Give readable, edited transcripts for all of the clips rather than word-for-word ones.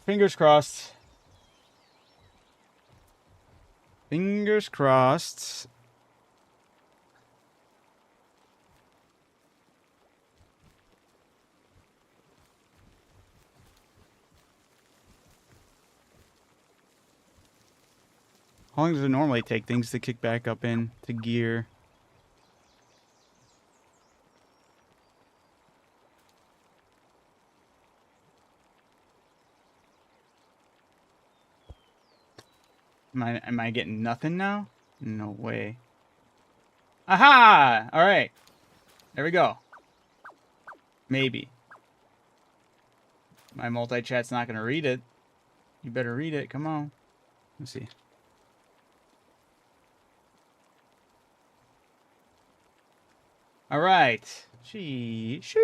Fingers crossed. Fingers crossed. How long does it normally take things to kick back up into gear? Am I getting nothing now? No way. Aha! Alright. There we go. Maybe. My multi-chat's not going to read it. You better read it. Come on. Let's see. Alright. Sheesh.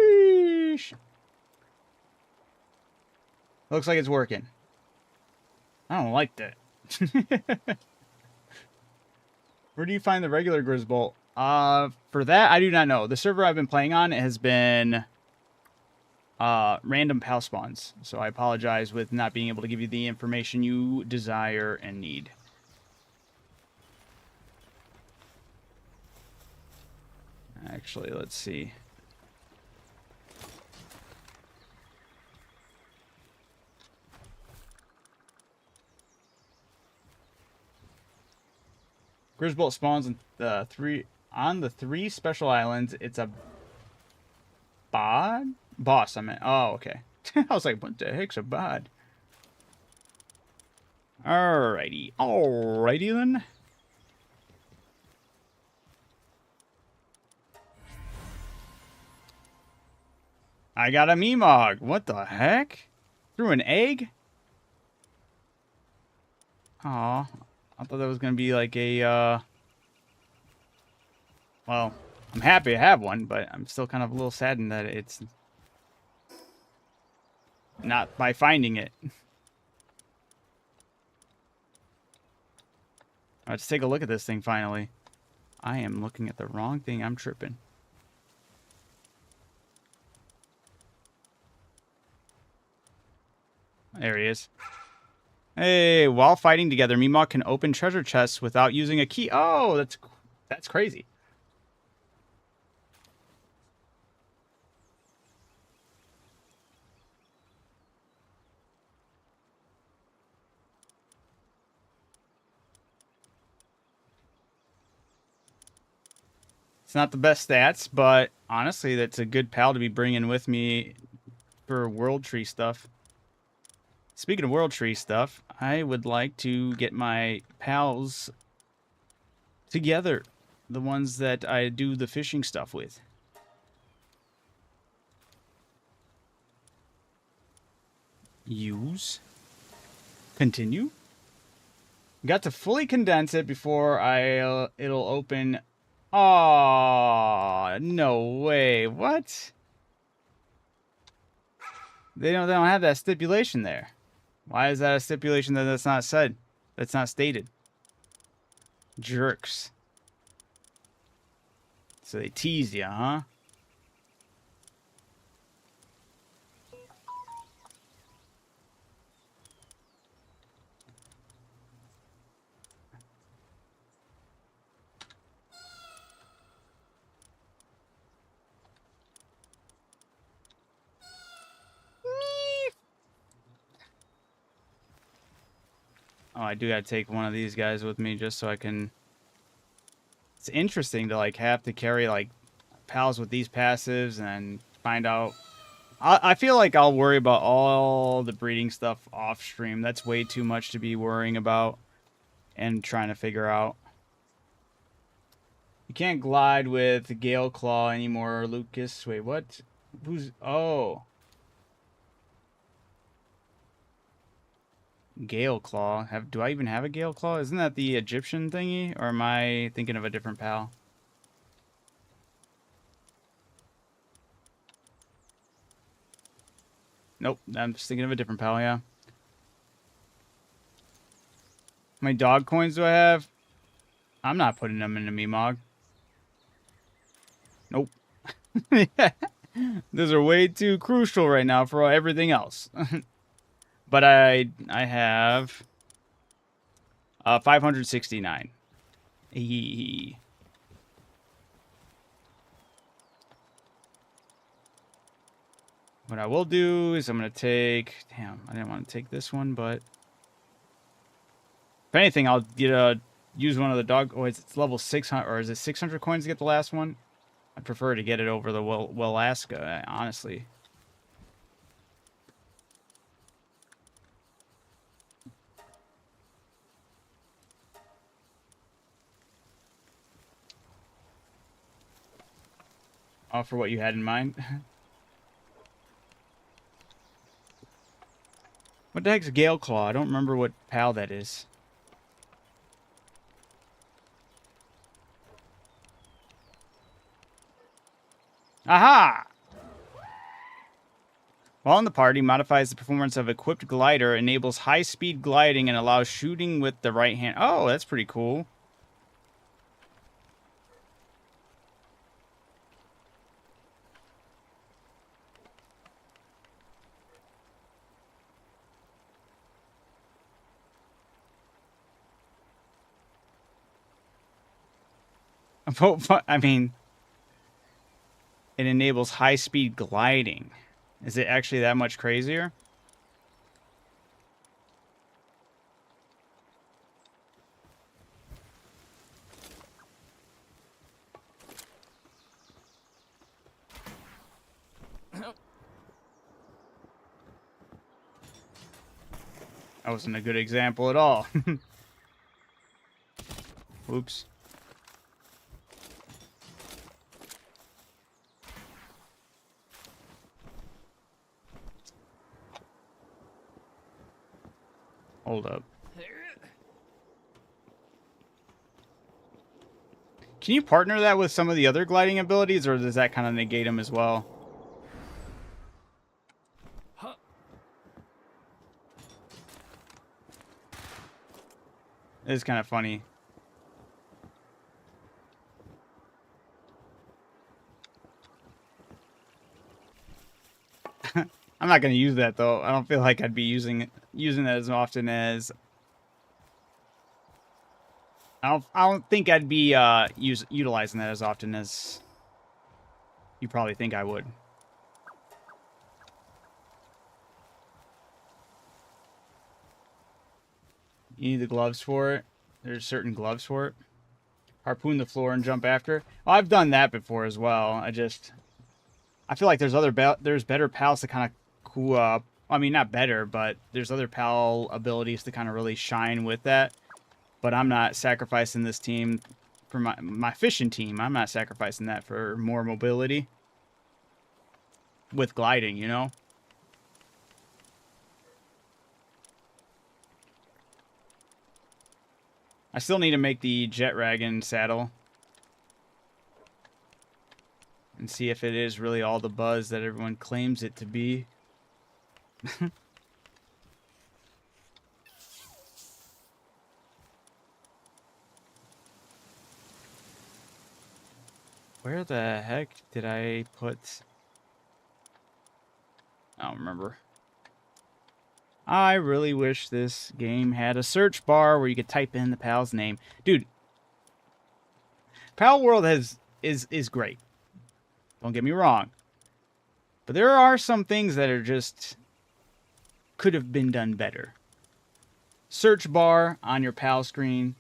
Looks like it's working. I don't like that. Where do you find the regular Grizzbolt? For that, I do not know. The server I've been playing on has been random pal spawns. So I apologize with not being able to give you the information you desire and need. Actually, let's see. Grizzbolt spawns on the three special islands. It's a boss. I meant. Oh, okay. I was like, what the heck's a bod? Alrighty, then. I got a Meemog. What the heck? Threw an egg? Aw. I thought that was going to be like a, well, I'm happy I have one, but I'm still kind of a little saddened that it's not by finding it. Let's take a look at this thing finally. I am looking at the wrong thing. I'm tripping. There he is. Hey, while fighting together, Meemaw can open treasure chests without using a key. Oh, that's crazy. It's not the best stats, but honestly, that's a good pal to be bringing with me for World Tree stuff. Speaking of World Tree stuff, I would like to get my pals together. The ones that I do the fishing stuff with. Use. Continue. Got to fully condense it before it'll open. Oh, no way. What? They don't have that stipulation there. Why is that a stipulation that's not said? That's not stated. Jerks. So they tease you, huh? Oh, I do gotta take one of these guys with me just so I can... It's interesting to, like, have to carry, like, pals with these passives and find out... I feel like I'll worry about all the breeding stuff off stream. That's way too much to be worrying about and trying to figure out. You can't glide with Gale Claw anymore, Lucas. Wait, what? Who's... Oh... Gale Claw. Do I even have a Gale Claw? Isn't that the Egyptian thingy? Or am I thinking of a different pal? Nope, I'm just thinking of a different pal, yeah. How many dog coins do I have? I'm not putting them in a Meemog. Nope. Those are way too crucial right now for everything else. But I have 569. What I will do is I'm going to take... Damn, I didn't want to take this one, but... If anything, I'll use one of the dog... Oh, it's level 600, or is it 600 coins to get the last one? I'd prefer to get it over the Welaska, honestly. Oh, for what you had in mind? What the heck's Gale Claw? I don't remember what PAL that is. Aha! While in the party, modifies the performance of equipped glider, enables high-speed gliding, and allows shooting with the right hand. Oh, that's pretty cool. I mean, it enables high-speed gliding. Is it actually that much crazier? That wasn't a good example at all. Oops. Hold up. Can you partner that with some of the other gliding abilities, or does that kind of negate them as well? It's kind of funny. I'm not going to use that, though. I don't feel like I'd be using that as often as... I don't think I'd be utilizing that as often as you probably think I would. You need the gloves for it. There's certain gloves for it. Harpoon the floor and jump after. Oh, I've done that before as well. I feel like there's better pals to kind of cool up. I mean, not better, but there's other pal abilities to kind of really shine with that. But I'm not sacrificing this team for my fishing team. I'm not sacrificing that for more mobility with gliding, you know? I still need to make the jet dragon saddle and see if it is really all the buzz that everyone claims it to be. Where the heck did I put... I don't remember. I really wish this game had a search bar where you could type in the pal's name. Dude, Palworld is great. Don't get me wrong. But there are some things that are just... could have been done better. Search bar on your PAL screen.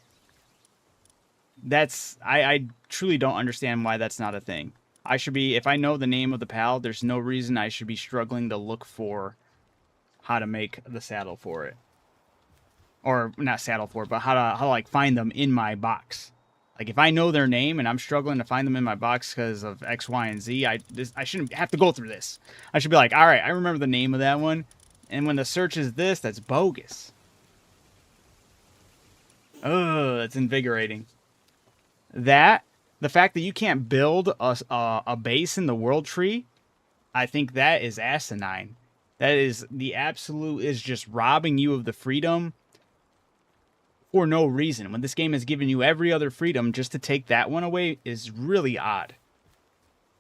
That's... I truly don't understand why that's not a thing. I should be... If I know the name of the PAL, there's no reason I should be struggling to look for how to make the saddle for it. Or, not saddle for it, but how to like, find them in my box. Like, if I know their name and I'm struggling to find them in my box because of X, Y, and Z, I shouldn't have to go through this. I should be like, all right, I remember the name of that one. And when the search is this, that's bogus. Ugh, that's invigorating. That, the fact that you can't build a base in the world tree, I think that is asinine. That is the absolute, is just robbing you of the freedom for no reason. When this game has given you every other freedom, just to take that one away is really odd.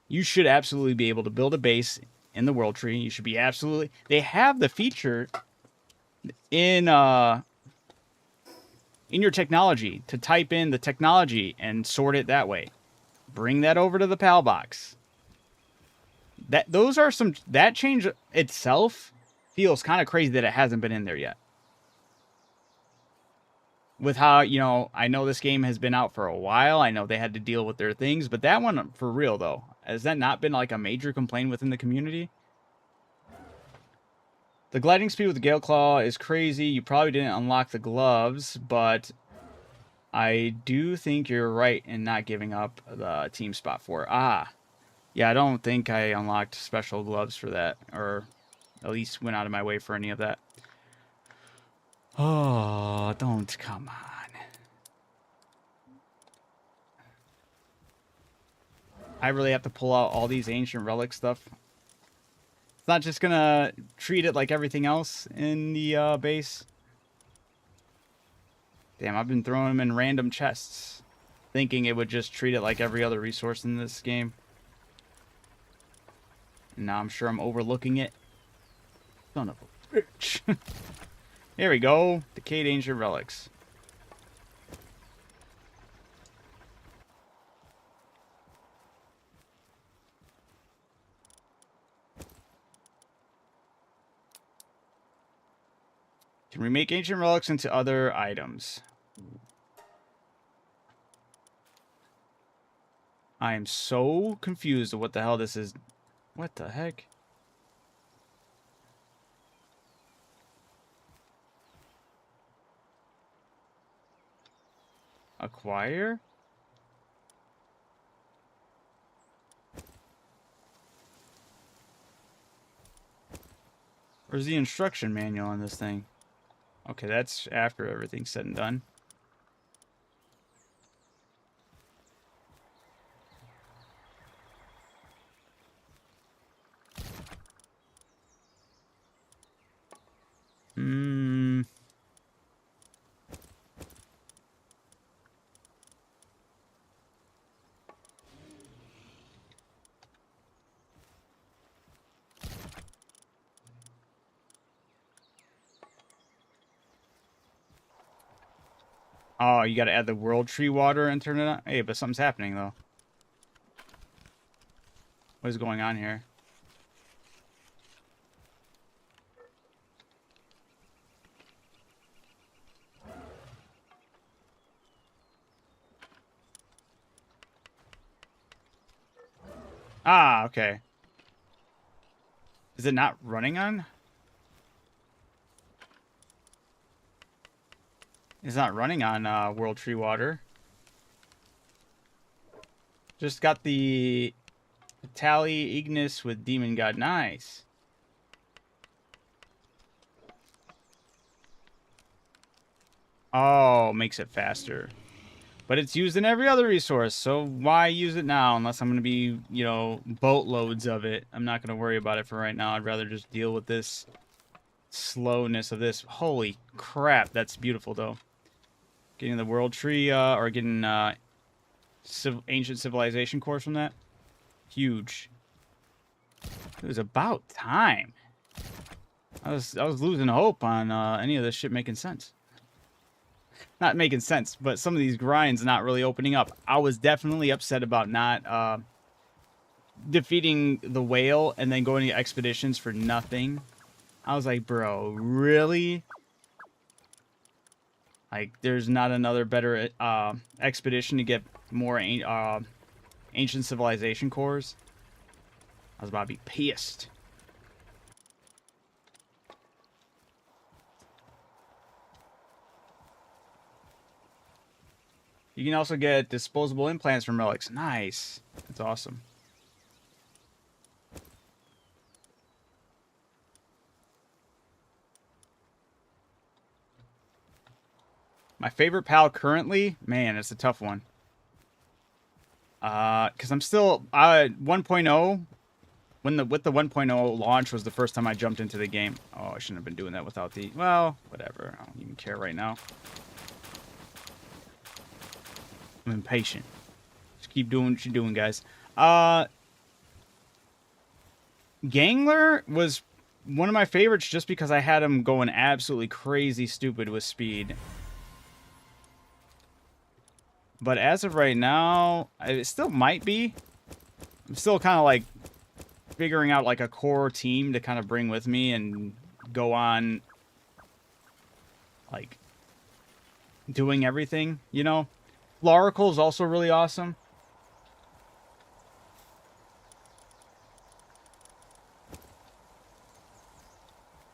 You should absolutely be able to build a base in the world tree. You should be absolutely... They have the feature in your technology to type in the technology and sort it that way. Bring that over to the PAL box. That change itself feels kind of crazy that it hasn't been in there yet. With how, I know this game has been out for a while. I know they had to deal with their things, but that one, for real though, has that not been like a major complaint within the community? The gliding speed with the Gale Claw is crazy. You probably didn't unlock the gloves, but I do think you're right in not giving up the team spot for it. Yeah, I don't think I unlocked special gloves for that, or at least went out of my way for any of that. Oh, don't, come on. I really have to pull out all these ancient relic stuff. It's not just gonna treat it like everything else in the base. Damn, I've been throwing them in random chests, thinking it would just treat it like every other resource in this game. And now I'm sure I'm overlooking it. Son of a bitch. Here we go. Decayed ancient relics. Can remake ancient relics into other items. I am so confused of what the hell this is. What the heck? Acquire? Where's the instruction manual on this thing? Okay, that's after everything's said and done. Oh, you gotta add the world tree water and turn it on? Hey, but something's happening, though. What is going on here? Ah, okay. Is it not running on? It's not running on World Tree Water. Just got the Tally Ignis with Demon God. Nice. Oh, makes it faster. But it's used in every other resource, so why use it now unless I'm going to be, boatloads of it. I'm not going to worry about it for right now. I'd rather just deal with this slowness of this. Holy crap, that's beautiful, though. Getting the World Tree, or getting Ancient Civilization course from that. Huge. It was about time. I was losing hope on any of this shit making sense. Not making sense, but some of these grinds not really opening up. I was definitely upset about not defeating the whale and then going to expeditions for nothing. I was like, bro, really? Like, there's not another better expedition to get more ancient civilization cores? I was about to be pissed. You can also get disposable implants from relics. Nice. That's awesome. My favorite PAL currently? Man, it's a tough one. Because I'm still... 1.0... With the 1.0 launch was the first time I jumped into the game. Oh, I shouldn't have been doing that without the... Well, whatever. I don't even care right now. I'm impatient. Just keep doing what you're doing, guys. Gangler was one of my favorites just because I had him going absolutely crazy stupid with speed. But as of right now, it still might be. I'm still kind of like figuring out like a core team to kind of bring with me and go on like doing everything, you know? Floricle is also really awesome.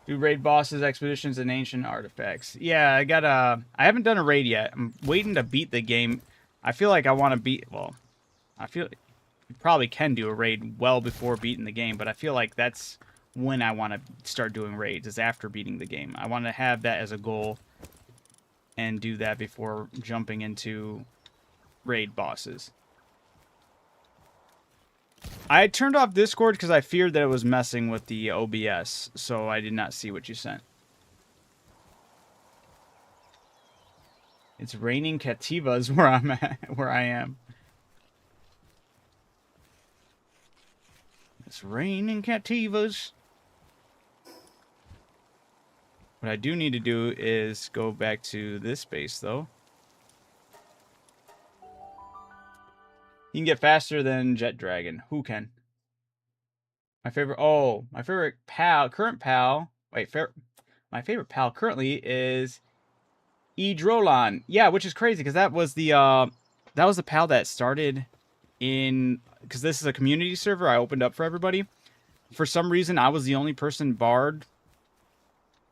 Do raid bosses, expeditions, and ancient artifacts. Yeah, I haven't done a raid yet. I'm waiting to beat the game. I feel like I want to beat, well, I feel like you probably can do a raid well before beating the game, but I feel like that's when I want to start doing raids, is after beating the game. I want to have that as a goal and do that before jumping into raid bosses. I turned off Discord because I feared that it was messing with the OBS, so I did not see what you sent. It's raining cativas where I'm at, where I am. It's raining cativas. What I do need to do is go back to this base, though. You can get faster than Jet Dragon. Who can? My favorite pal, current pal. Wait, my favorite pal currently is Edrolan. Yeah, which is crazy because that was the pal that started in, because this is a community server I opened up for everybody. For some reason, I was the only person barred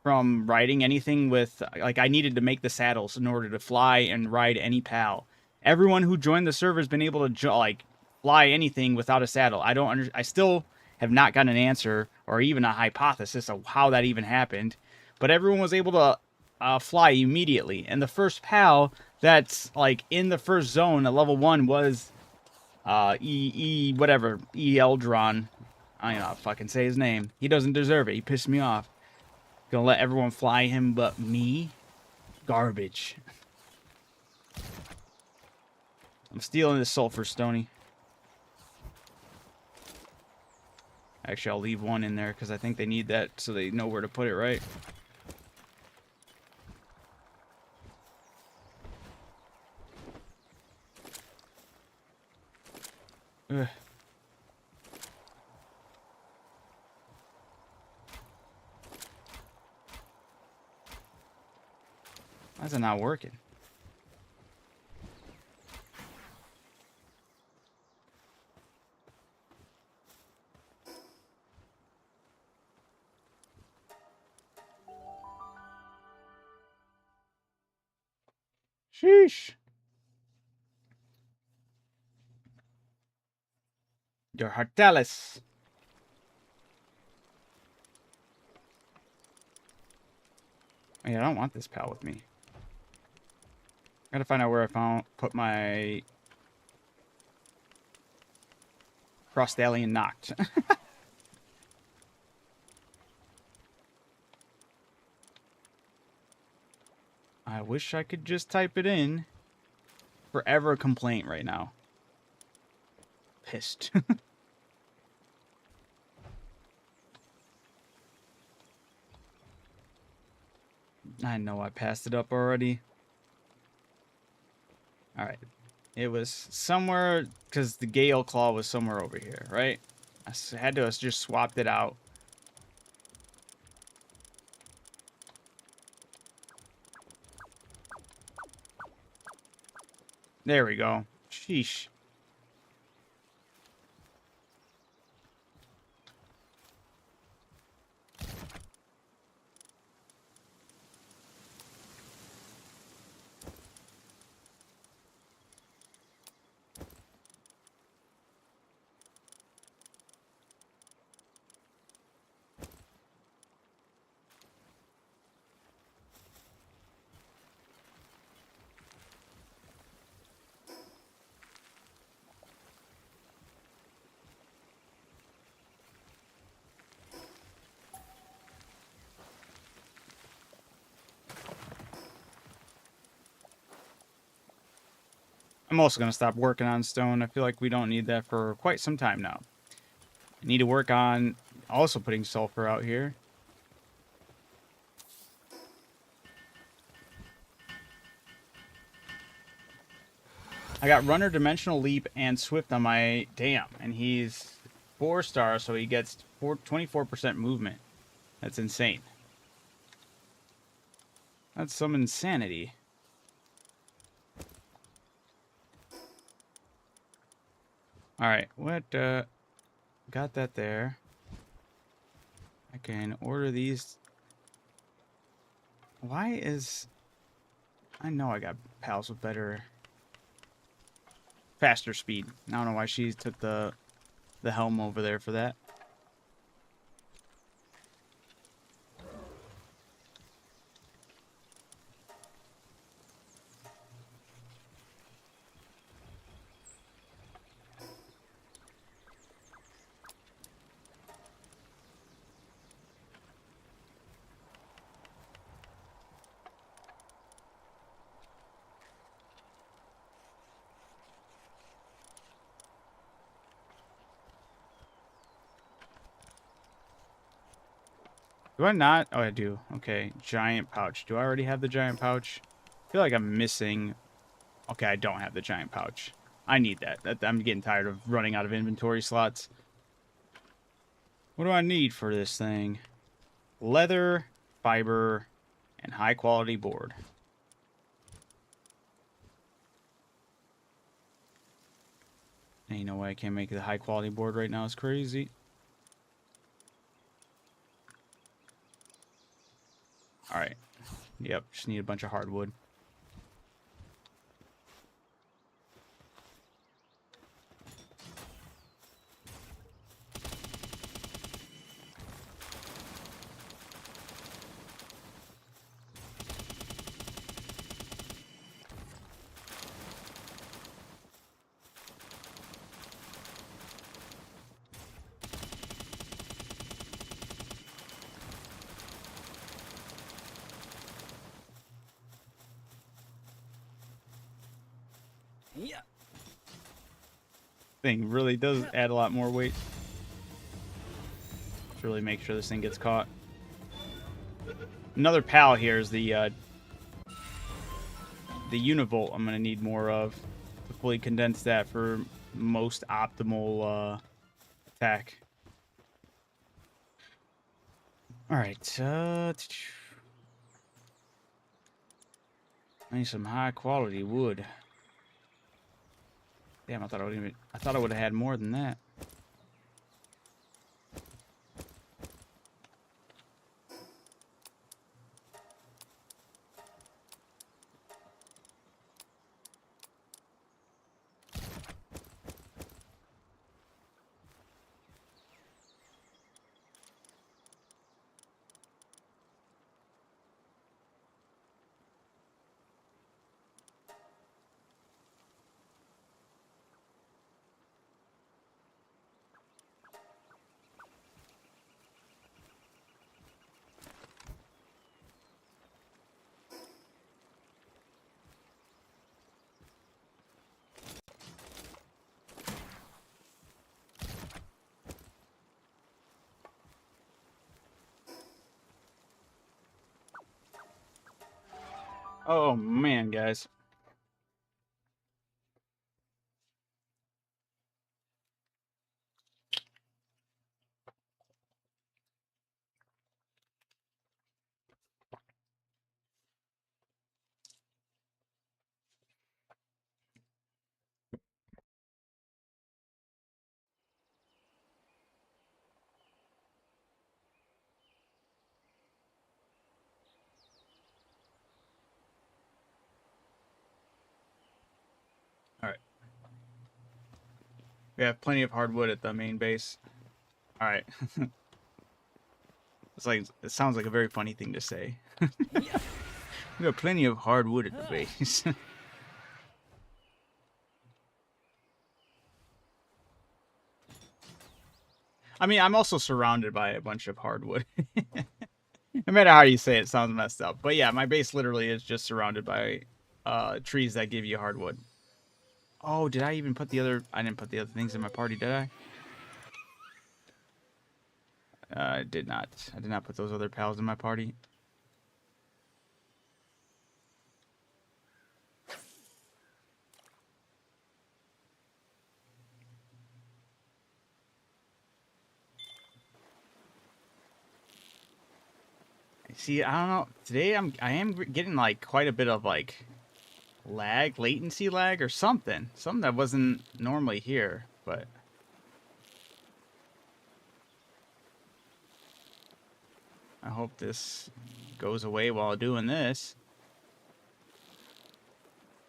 from riding anything with, like, I needed to make the saddles in order to fly and ride any pal. Everyone who joined the server has been able to like fly anything without a saddle. I still have not gotten an answer or even a hypothesis of how that even happened, but everyone was able to fly immediately. And the first pal that's like in the first zone at level 1 was Eldron. I don't know how to fucking say his name. He doesn't deserve it. He pissed me off. Gonna let everyone fly him but me? Garbage. I'm stealing this sulfur, Stony. Actually, I'll leave one in there because I think they need that so they know where to put it, right? Ugh. Why is it not working? Sheesh. Your Hartalis. Hey, I don't want this pal with me. Gotta find out where I put my Frost Alien Knocked. I wish I could just type it in. Forever a complaint right now. Pissed. I know I passed it up already. Alright. It was somewhere, because the Gale Claw was somewhere over here, right? I had to have just swapped it out. There we go. Sheesh. I'm also going to stop working on stone. I feel like we don't need that for quite some time now. I need to work on also putting sulfur out here. I got runner, dimensional leap, and swift on my damn, and he's 4-star, so he gets 24% movement. That's insane. That's some insanity. All right, what? Got that there. I can order these. Why is? I know I got pals with better, faster speed. I don't know why she took the helm over there for that. Do I not? Oh, I do. Okay, giant pouch. Do I already have the giant pouch? I feel like I'm missing. Okay, I don't have the giant pouch. I need that. I'm getting tired of running out of inventory slots. What do I need for this thing? Leather, fiber, and high quality board. Ain't no way I can't make the high quality board right now. It's crazy. Alright. Yep, just need a bunch of hardwood. Yeah. Thing really does add a lot more weight. Let's really make sure this thing gets caught. Another pal here is the univolt I'm gonna need more of to fully condense that for most optimal attack. All right, I need some high quality wood. Damn, I thought I would have had more than that. Oh man, guys. All right. We have plenty of hardwood at the main base. All right. It sounds like a very funny thing to say. We have plenty of hardwood at the base. I mean, I'm also surrounded by a bunch of hardwood. No matter how you say it, it sounds messed up. But yeah, my base literally is just surrounded by trees that give you hardwood. Oh, did I even put the other... I didn't put the other things in my party, did I? I did not. I did not put those other pals in my party. See, I don't know. Today I am getting like quite a bit of like latency lag or something. Something that wasn't normally here, but I hope this goes away while doing this.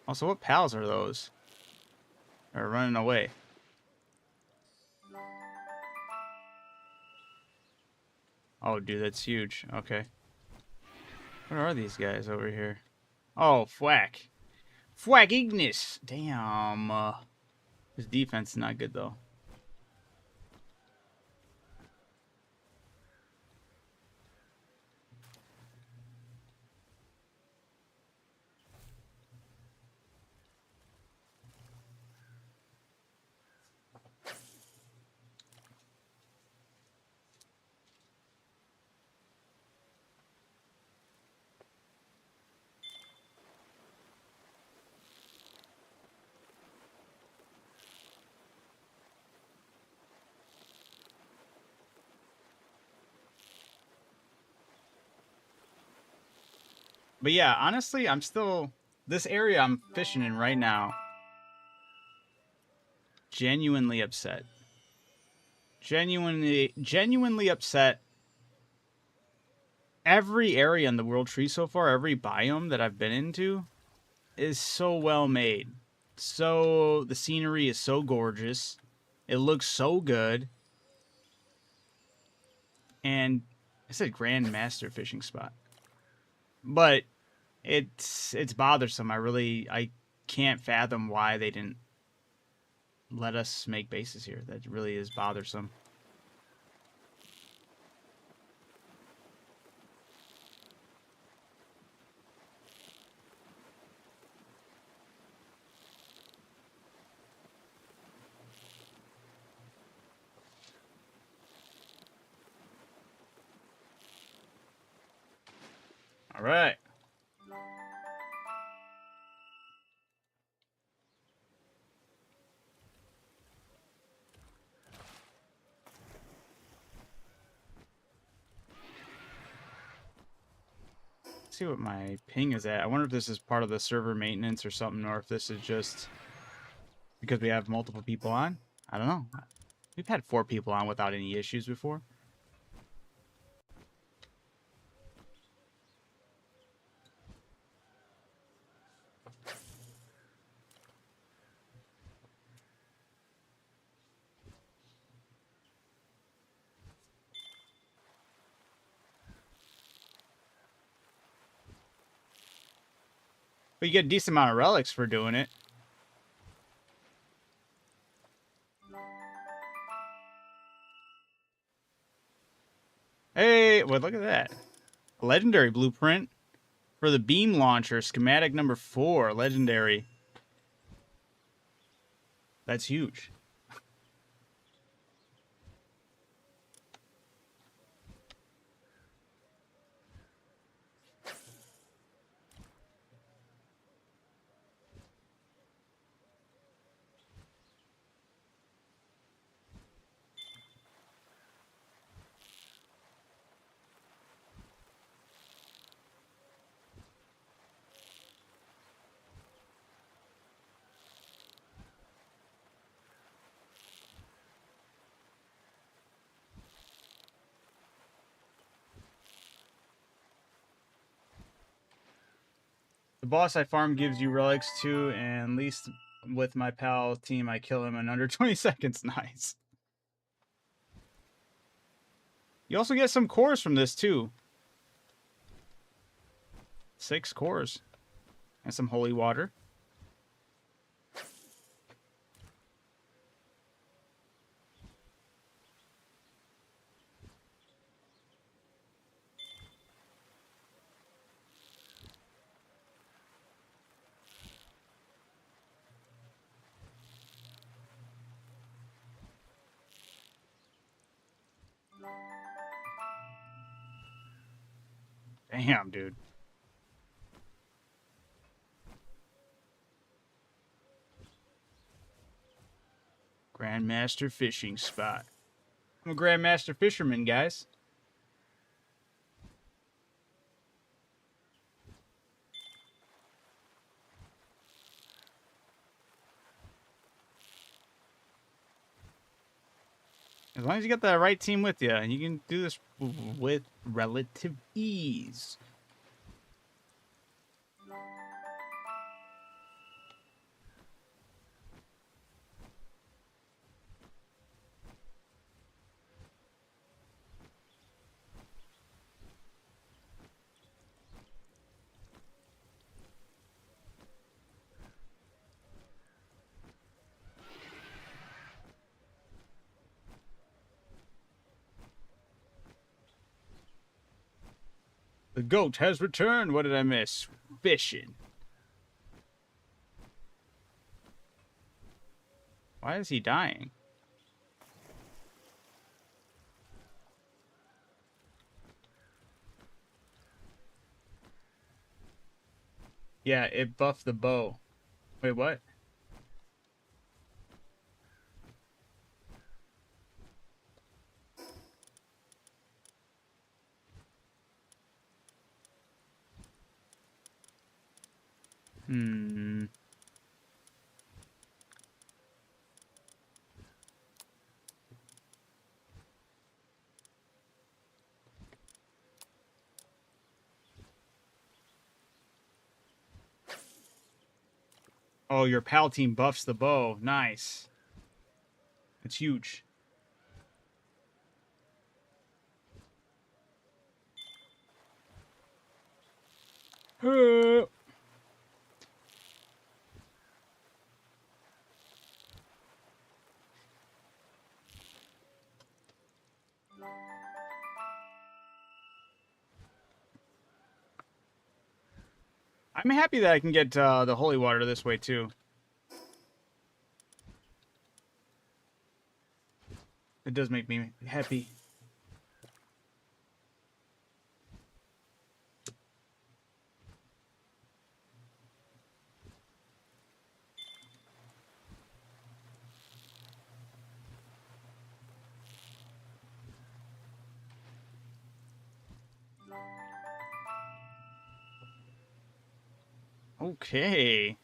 Also, what pals are those? They're running away. Oh, dude, that's huge. Okay. What are these guys over here? Oh, Fwack. Fwack Ignis! Damn. His defense is not good, though. But yeah, honestly, I'm still... This area I'm fishing in right now, genuinely upset. Genuinely upset. Every area in the World Tree so far, every biome that I've been into, is so well made. So the scenery is so gorgeous. It looks so good. And I said Grand Master fishing spot. But it's bothersome. I can't fathom why they didn't let us make bases here. That really is bothersome. All right. Let's see what my ping is at. I wonder if this is part of the server maintenance or something, or if this is just because we have multiple people on. I don't know. We've had 4 people on without any issues before. But you get a decent amount of relics for doing it. Hey, well, look at that. A legendary blueprint for the beam launcher, schematic number 4, legendary. That's huge. The boss I farm gives you relics too, and at least with my pal team, I kill him in under 20 seconds. Nice. You also get some cores from this too. 6 cores. And some holy water. Damn, dude. Grandmaster fishing spot. I'm a Grandmaster fisherman, guys. As long as you got the right team with you, you can do this with relative ease. The goat has returned. What did I miss? Fishing. Why is he dying? Yeah, it buffed the bow. Wait, what? Hmm. Oh, your pal team buffs the bow. Nice. It's huge. I'm happy that I can get the holy water this way too. It does make me happy. Okay.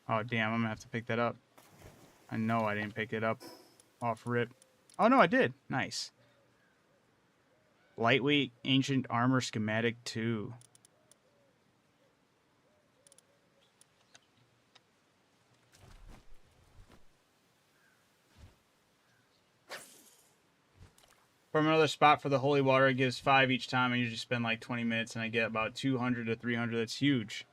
Oh, damn, I'm gonna have to pick that up. I know I didn't pick it up off rip. Oh, no, I did. Nice. Lightweight Ancient Armor Schematic 2. From another spot for the holy water, it gives 5 each time. I usually spend like 20 minutes, and I get about 200 to 300. That's huge.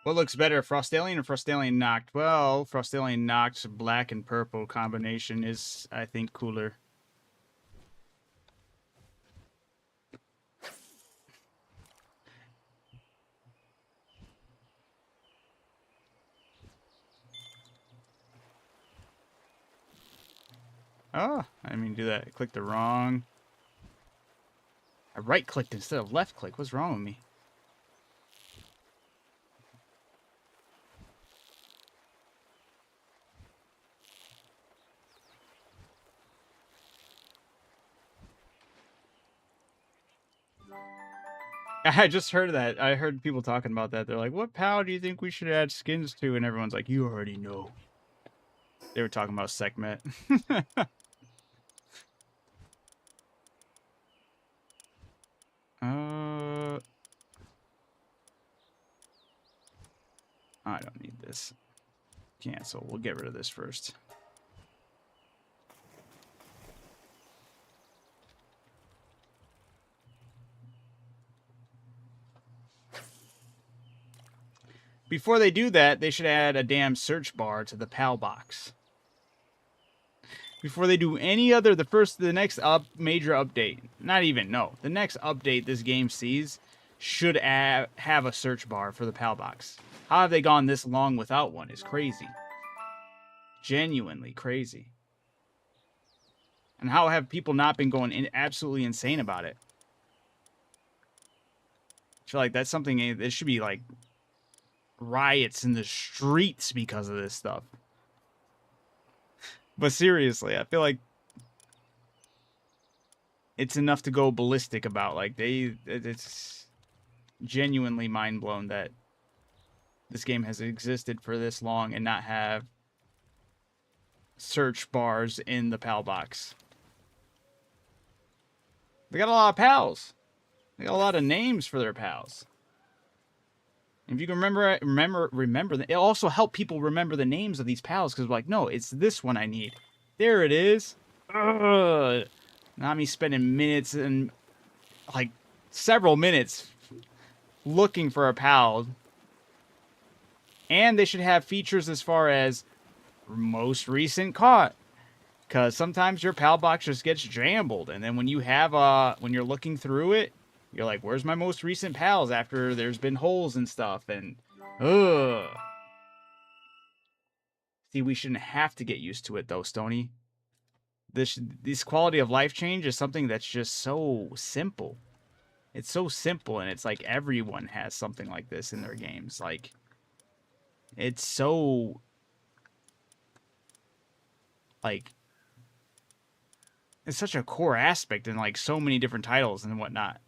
What looks better, Frostalian or Frostalian Noct? Well, Frostalian Noct's black and purple combination is, I think, cooler. Oh, I didn't mean to do that. I clicked the wrong. I right-clicked instead of left-click. What's wrong with me? I just heard that. I heard people talking about that. They're like, what POW do you think we should add skins to? And everyone's like, you already know. They were talking about Sekhmet. I don't need this. Cancel. We'll get rid of this first. Before they do that, they should add a damn search bar to the PAL box. Before they do any other, the next major update, not even, no, the next update this game sees should have a search bar for the PAL box. How have they gone this long without one is crazy. Genuinely crazy. And how have people not been going absolutely insane about it? I feel like that's something, it should be like riots in the streets because of this stuff. But seriously, I feel like it's enough to go ballistic about. Like, it's genuinely mind blown that this game has existed for this long and not have search bars in the PAL box. They got a lot of pals. They got a lot of names for their pals. If you can remember. It also help people remember the names of these pals because, like, no, it's this one I need. There it is. Ugh. Not me spending minutes and like several minutes looking for a pal. And they should have features as far as most recent caught. Because sometimes your PAL box just gets jambled. And then when you have when you're looking through it, you're like, where's my most recent pals after there's been holes and stuff? And, ugh. See, we shouldn't have to get used to it, though, Stony. This quality of life change is something that's just so simple. It's so simple, and it's like everyone has something like this in their games. Like, it's so... like... it's such a core aspect in, like, so many different titles and whatnot.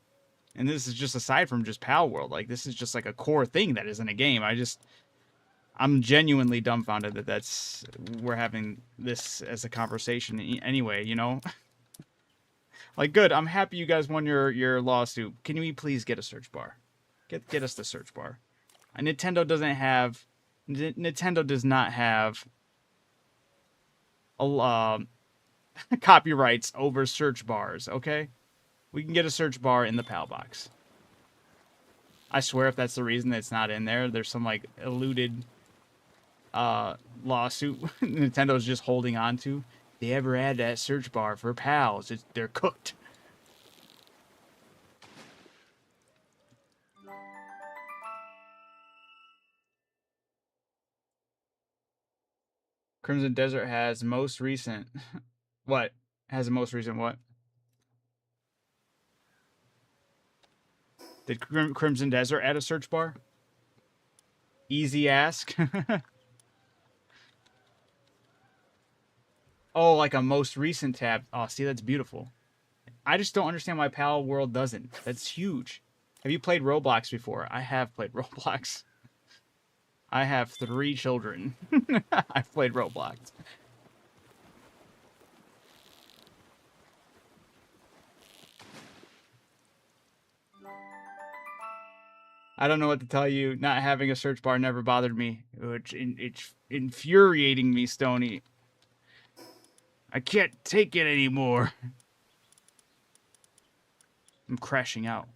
And this is just aside from just Palworld. Like, this is just, like, a core thing that is in a game. I'm genuinely dumbfounded that we're having this as a conversation anyway, you know? Like, good. I'm happy you guys won your lawsuit. Can we please get a search bar? Get us the search bar. Nintendo does not have a copyrights over search bars, okay? We can get a search bar in the PAL box. I swear if that's the reason that it's not in there, there's some, like, eluded lawsuit Nintendo's just holding on to. If they ever add that search bar for PALs, they're cooked. Crimson Desert has most recent... what? Has the most recent what? Did Crimson Desert add a search bar? Easy ask. Oh, like a most recent tab. Oh, see, that's beautiful. I just don't understand why Palworld doesn't. That's huge. Have you played Roblox before? I have played Roblox. I have 3 children. I've played Roblox. I don't know what to tell you. Not having a search bar never bothered me. It's infuriating me, Stony. I can't take it anymore. I'm crashing out.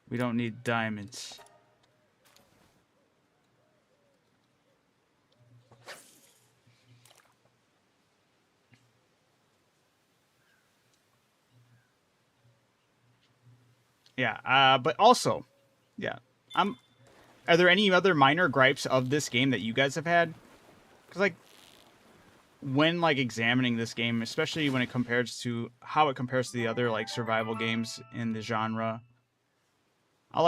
We don't need diamonds. Yeah, but also, yeah, are there any other minor gripes of this game that you guys have had? Because, like, when, like, examining this game, especially when it compares to how it compares to the other, like, survival games in the genre, I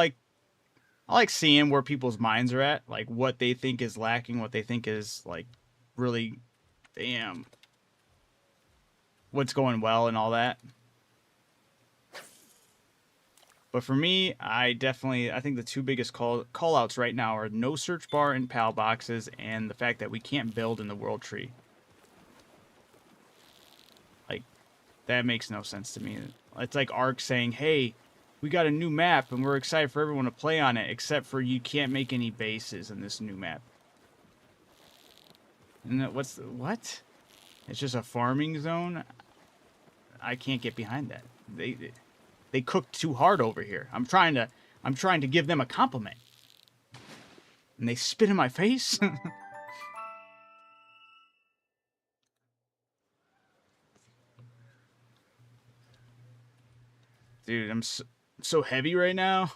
like seeing where people's minds are at, like, what they think is lacking, what they think is, like, really, damn, what's going well and all that. But for me, I think the 2 biggest call outs right now are no search bar in PAL boxes and the fact that we can't build in the world tree. Like, that makes no sense to me. It's like Ark saying, hey, we got a new map and we're excited for everyone to play on it, except for you can't make any bases in this new map. And what? It's just a farming zone? I can't get behind that. They cooked too hard over here. I'm trying to give them a compliment. And they spit in my face? Dude, I'm so heavy right now.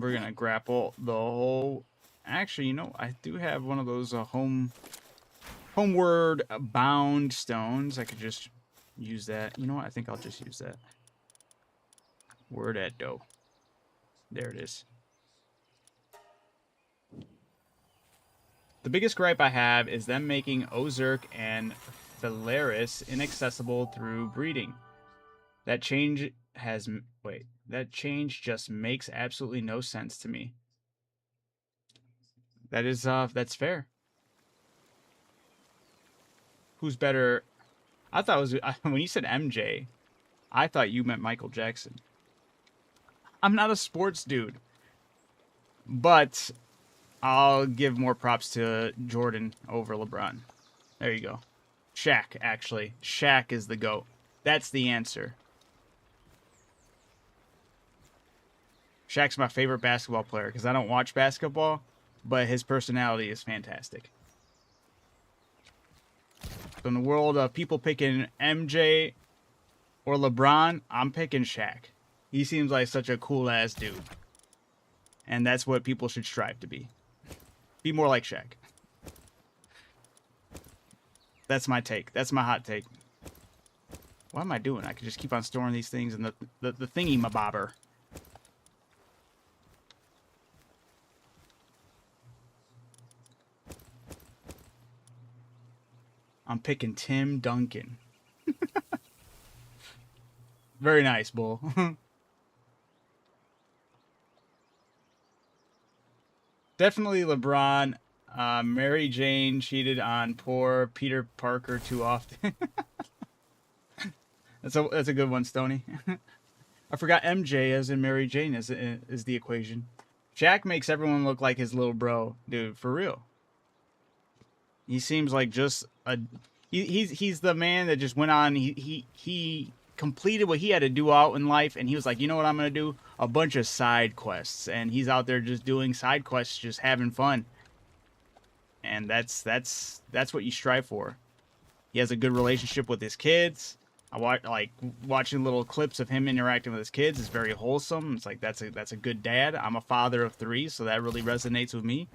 We're gonna grapple the whole. Actually, you know, I do have one of those homeward bound stones. I could just use that. You know what? I think I'll just use that. Word at dough. There it is. The biggest gripe I have is them making Ozark and Phalaris inaccessible through breeding. That change has wait. That change just makes absolutely no sense to me. That's fair. Who's better? I thought it was when you said MJ, I thought you meant Michael Jackson. I'm not a sports dude, but I'll give more props to Jordan over LeBron. There you go. Shaq, actually. Shaq is the GOAT. That's the answer. Shaq's my favorite basketball player because I don't watch basketball, but his personality is fantastic. So in the world of people picking MJ or LeBron, I'm picking Shaq. He seems like such a cool-ass dude. And that's what people should strive to be. Be more like Shaq. That's my take. That's my hot take. What am I doing? I could just keep on storing these things in the thingy-mabobber. I'm picking Tim Duncan. Very nice, Bull. Definitely LeBron. Mary Jane cheated on poor Peter Parker too often. That's a good one, Stoney. I forgot MJ as in Mary Jane is the equation. Shaq makes everyone look like his little bro, dude. For real. He seems like just a he's the man that just went on. He completed what he had to do out in life, and he was like, you know what I'm gonna do? A bunch of side quests, and he's out there just doing side quests, just having fun. And that's what you strive for. He has a good relationship with his kids. I watching little clips of him interacting with his kids is very wholesome. It's like that's a good dad. I'm a father of 3, so that really resonates with me.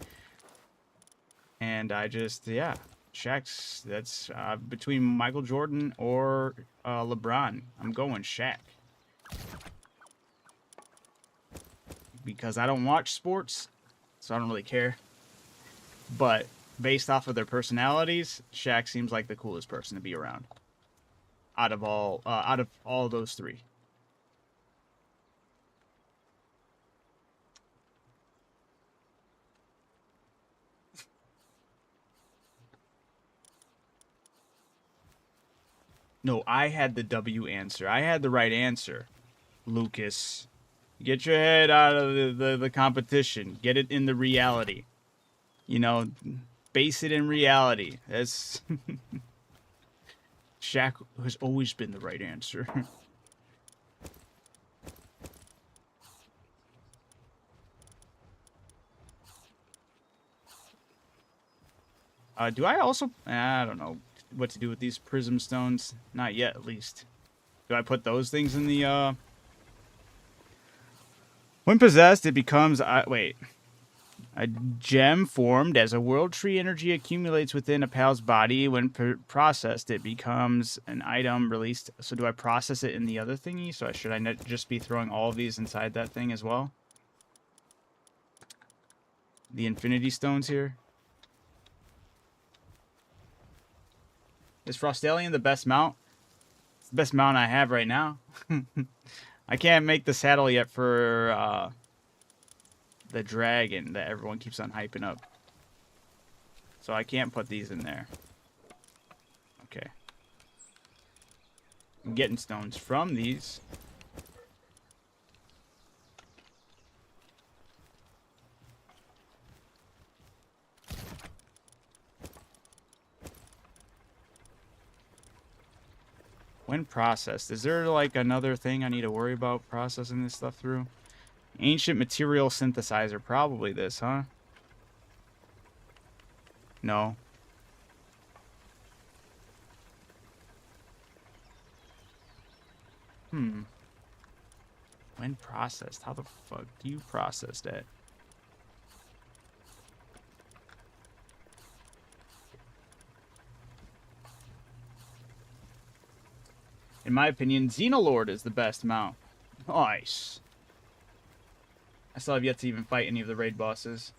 And I just Shaq's that's between Michael Jordan or LeBron. I'm going Shaq because I don't watch sports, so I don't really care. But based off of their personalities, Shaq seems like the coolest person to be around out of all those 3. No, I had the W answer. I had the right answer. Lucas, get your head out of the competition. Get it in the reality. You know, base it in reality. That's Shaq has always been the right answer. Do I also? I don't know what to do with these prism stones. Not yet, at least. Do I put those things in the? When possessed, it becomes. Wait. A gem formed as a world tree energy accumulates within a pal's body. When processed, it becomes an item released. So do I process it in the other thingy? So should I just be throwing all of these inside that thing as well? The infinity stones here. Is Frostalion the best mount? It's the best mount I have right now. I can't make the saddle yet for the dragon that everyone keeps on hyping up. So I can't put these in there. Okay. I'm getting stones from these. When processed, is there like another thing I need to worry about processing this stuff through? Ancient material synthesizer, probably this, huh? No. When processed? How the fuck do you process that? In my opinion, Xenolord is the best mount. Nice. I still have yet to even fight any of the raid bosses.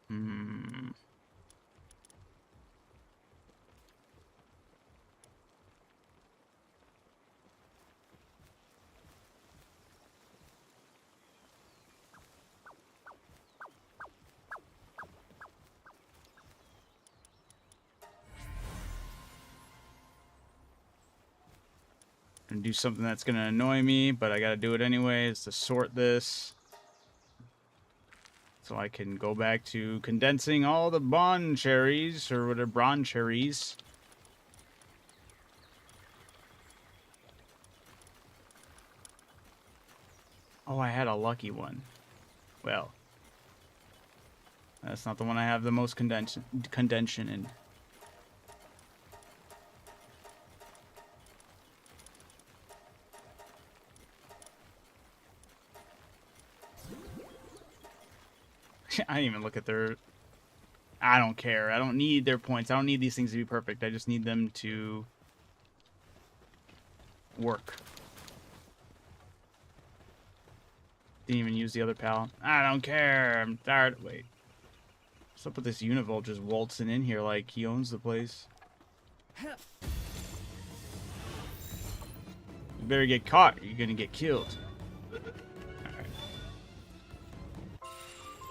Hmm. Gonna do something that's gonna annoy me, but I gotta do it anyways to sort this. So I can go back to condensing all the bond cherries, or whatever, bronze cherries. Oh, I had a lucky one. Well, that's not the one I have the most condension in. I didn't even look at their... I don't care. I don't need their points. I don't need these things to be perfect. I just need them to work. Didn't even use the other pal. I don't care. I'm tired. Wait. What's up with this Univolt just waltzing in here like he owns the place? You better get caught or you're gonna get killed. Alright.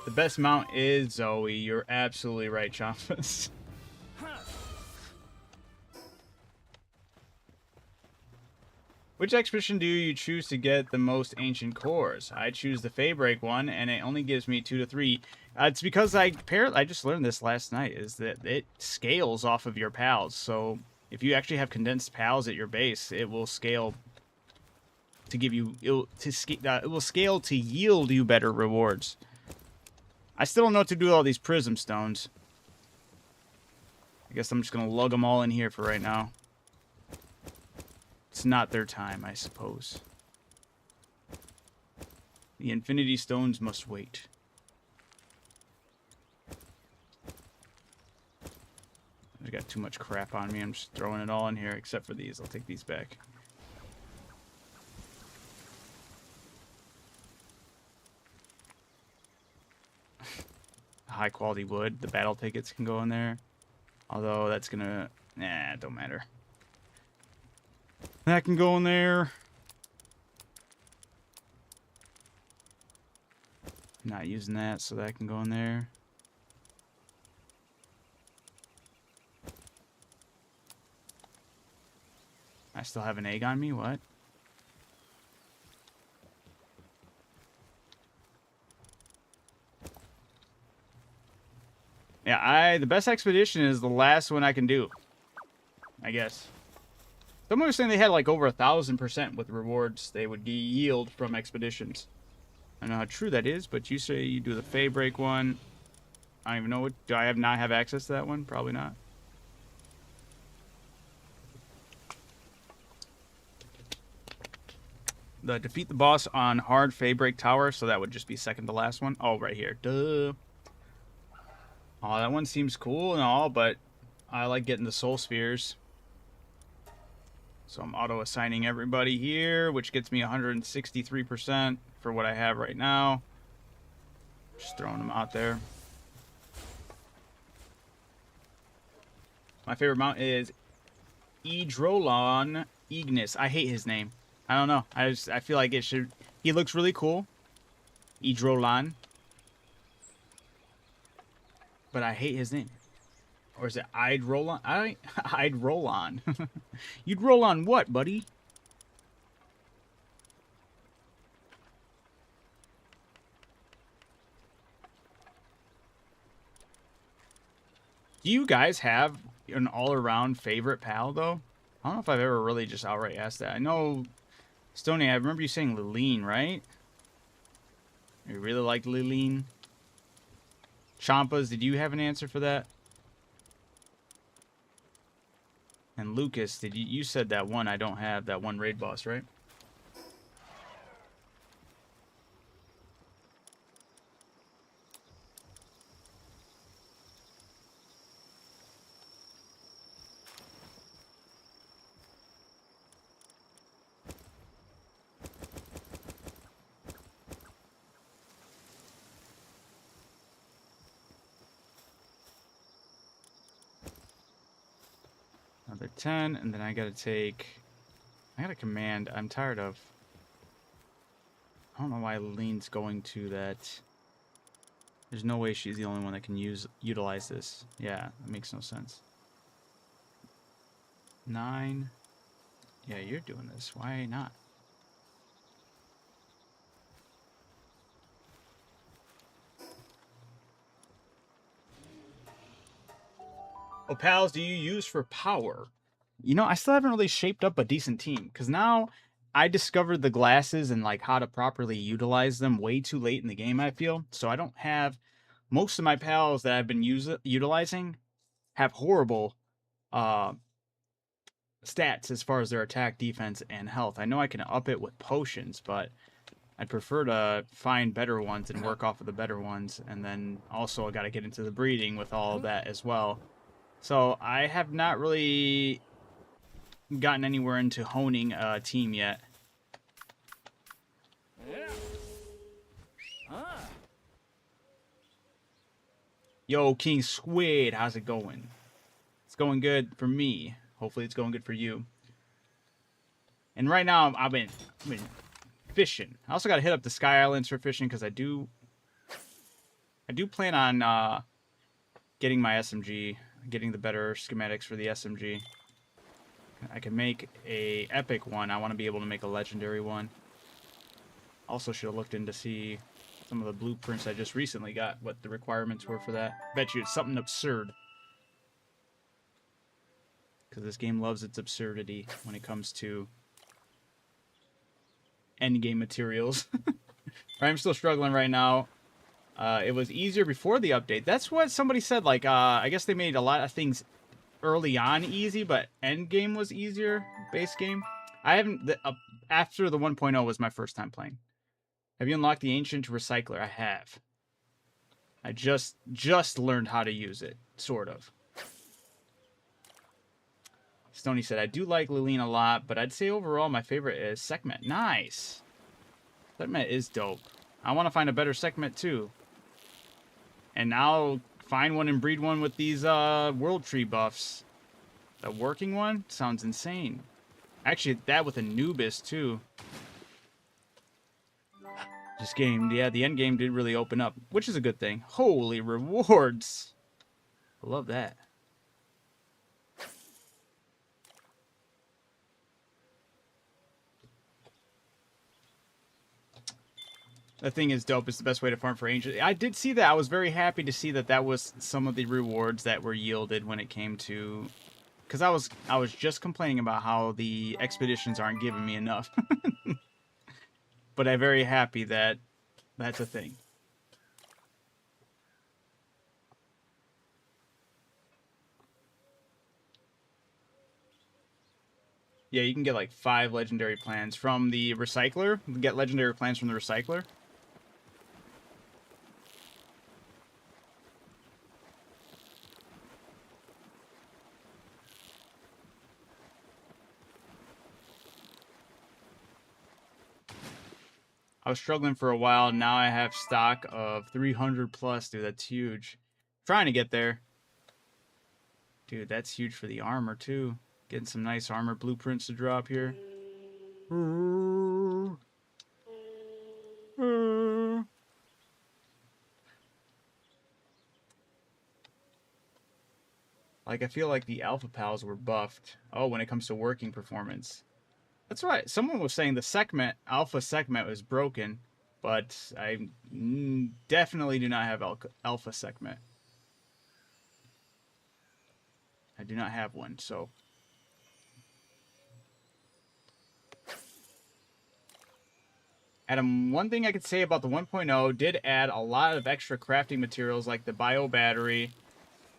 The best mount is Zoe. You're absolutely right, Champus. Which expedition do you choose to get the most ancient cores? I choose the Faybreak one, and it only gives me 2 to 3. It's because I just learned this last night, is that it scales off of your pals. So if you actually have condensed pals at your base, it will scale to give you it will scale to yield you better rewards. I still don't know what to do with all these prism stones. I guess I'm just gonna lug them all in here for right now. It's not their time, I suppose. The Infinity Stones must wait. I've got too much crap on me. I'm just throwing it all in here, except for these. I'll take these back. High quality wood. The battle tickets can go in there. Although that's gonna... Nah, it don't matter. That can go in there. Not using that, so that can go in there. I still have an egg on me? What? Yeah, the best expedition is the last one I can do. I guess. Someone was saying they had like over 1,000% with rewards they would yield from expeditions. I don't know how true that is, but you say you do the Faybreak one. I don't even know what... Do I not have access to that one? Probably not. The defeat the boss on hard Faybreak Tower, so that would just be second to last one. Oh, right here. Duh. Oh, that one seems cool and all, but I like getting the soul spheres. So I'm auto-assigning everybody here, which gets me 163% for what I have right now. Just throwing them out there. My favorite mount is Edrolon Ignis. I hate his name. I don't know. I feel like it should... He looks really cool. Edrolon. But I hate his name. Or is it I'd roll on? I'd roll on. You'd roll on what, buddy? Do you guys have an all-around favorite pal, though? I don't know if I've ever really just outright asked that. I know, Stoney, I remember you saying Lileen, right? You really like Lileen? Champas, did you have an answer for that? And Lucas, did you said that one I don't have, that one raid boss, right? Another 10, and then I gotta command. I'm tired of. I don't know why Lean's going to that. There's no way she's the only one that can utilize this. Yeah, that makes no sense. 9. Yeah, you're doing this. Why not? What pals do you use for power? You know, I still haven't really shaped up a decent team because now I discovered the glasses and like how to properly utilize them way too late in the game, I feel. So I don't have most of my pals that I've been utilizing have horrible uh stats as far as their attack, defense, and health. I know I can up it with potions, but I'd prefer to find better ones and work off of the better ones. And then also I got to get into the breeding with all of that as well. So I have not really gotten anywhere into honing a team yet. Yo, King Squid, how's it going? It's going good for me. Hopefully it's going good for you. And right now, I've been fishing. I also got to hit up the Sky Islands for fishing because I do plan on getting my SMG, getting the better schematics for the SMG. I can make a epic one. I want to be able to make a legendary one. Also should have looked in to see some of the blueprints I just recently got, what the requirements were for that. Bet you it's something absurd. Because this game loves its absurdity when it comes to endgame materials. I'm still struggling right now. It was easier before the update. That's what somebody said. Like, I guess they made a lot of things early on easy, but endgame was easier. Base game. I haven't. After the 1.0 was my first time playing. Have you unlocked the ancient recycler? I have. I just learned how to use it, sort of. Stoney said, I do like Lileen a lot, but I'd say overall my favorite is Sekhmet. Nice. Sekhmet is dope. I want to find a better Sekhmet too. And now find one and breed one with these world tree buffs. The working one sounds insane. Actually, that with Anubis too. This game, yeah, the end game did really open up, which is a good thing. Holy rewards. I love that. The thing is dope. It's the best way to farm for Angel. I did see that. I was very happy to see that that was some of the rewards that were yielded when it came to... Because I was just complaining about how the expeditions aren't giving me enough. But I'm very happy that that's a thing. Yeah, you can get like 5 legendary plans from the recycler. You can get legendary plans from the recycler. I was struggling for a while. Now I have stock of 300 plus. Dude, that's huge. Trying to get there. Dude, that's huge for the armor, too. Getting some nice armor blueprints to drop here. Like, I feel like the Alpha Pals were buffed. Oh, when it comes to working performance. That's right. Someone was saying the Sekhmet, Alpha Sekhmet was broken, but I definitely do not have Alpha Sekhmet. I do not have one, so... Adam, one thing I could say about the 1.0 did add a lot of extra crafting materials like the bio battery,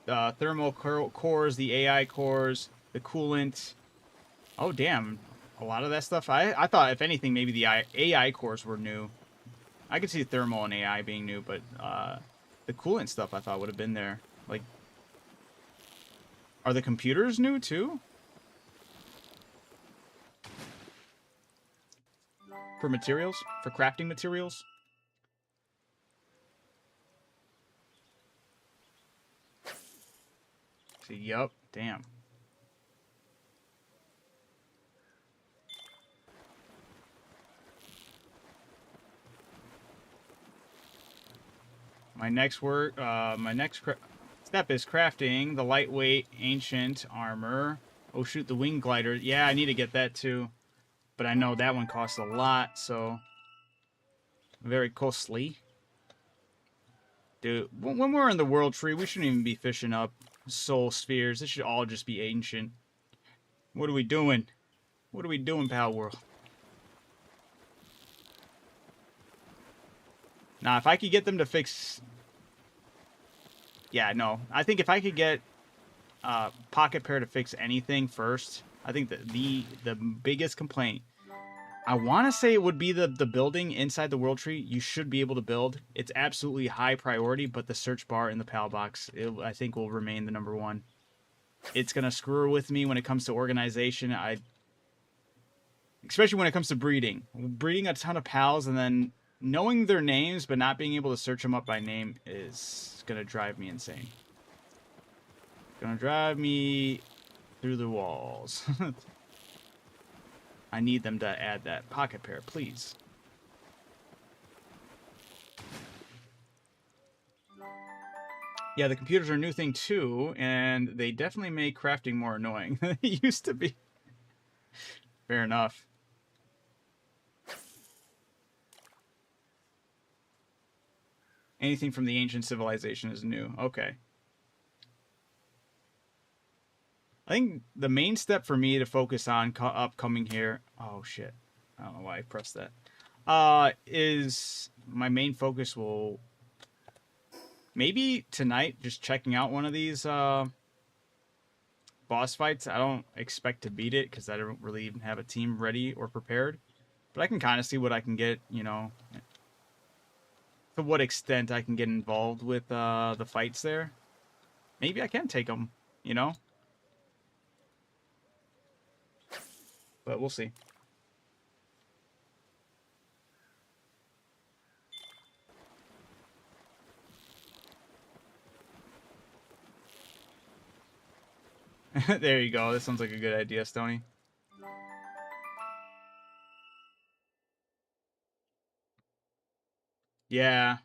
the thermal cores, the AI cores, the coolant. Oh, damn. A lot of that stuff. I thought, if anything, maybe the AI cores were new. I could see thermal and AI being new, but the coolant stuff I thought would have been there. Like, are the computers new too? For materials? For crafting materials? See, yup. Damn. My next step is crafting the lightweight ancient armor. Oh shoot, the wing glider. Yeah, I need to get that too. But I know that one costs a lot, so... Very costly. Dude, when we're in the world tree, we shouldn't even be fishing up soul spheres. This should all just be ancient. What are we doing? What are we doing, Palworld? Now, if I could get them to fix... Yeah, no. I think if I could get Pocket Pair to fix anything first, I think that the biggest complaint... I want to say it would be the building inside the world tree. You should be able to build. It's absolutely high priority, but the search bar in the PAL box, I think, will remain the number one. It's going to screw with me when it comes to organization. Especially when it comes to breeding. Breeding a ton of pals and then knowing their names but not being able to search them up by name is going to drive me insane. Going to drive me through the walls. I need them to add that Pocket Pair, please. Yeah, the computers are a new thing too, and they definitely make crafting more annoying than it used to be. Fair enough. Anything from the ancient civilization is new. Okay. I think the main step for me to focus on upcoming here... Oh, shit. I don't know why I pressed that. Is my main focus will... Maybe tonight, just checking out one of these boss fights. I don't expect to beat it, because I don't really even have a team ready or prepared. But I can kind of see what I can get, you know... To what extent I can get involved with the fights there. Maybe I can take them, you know? But we'll see. There you go. This sounds like a good idea, Stoney. Yeah.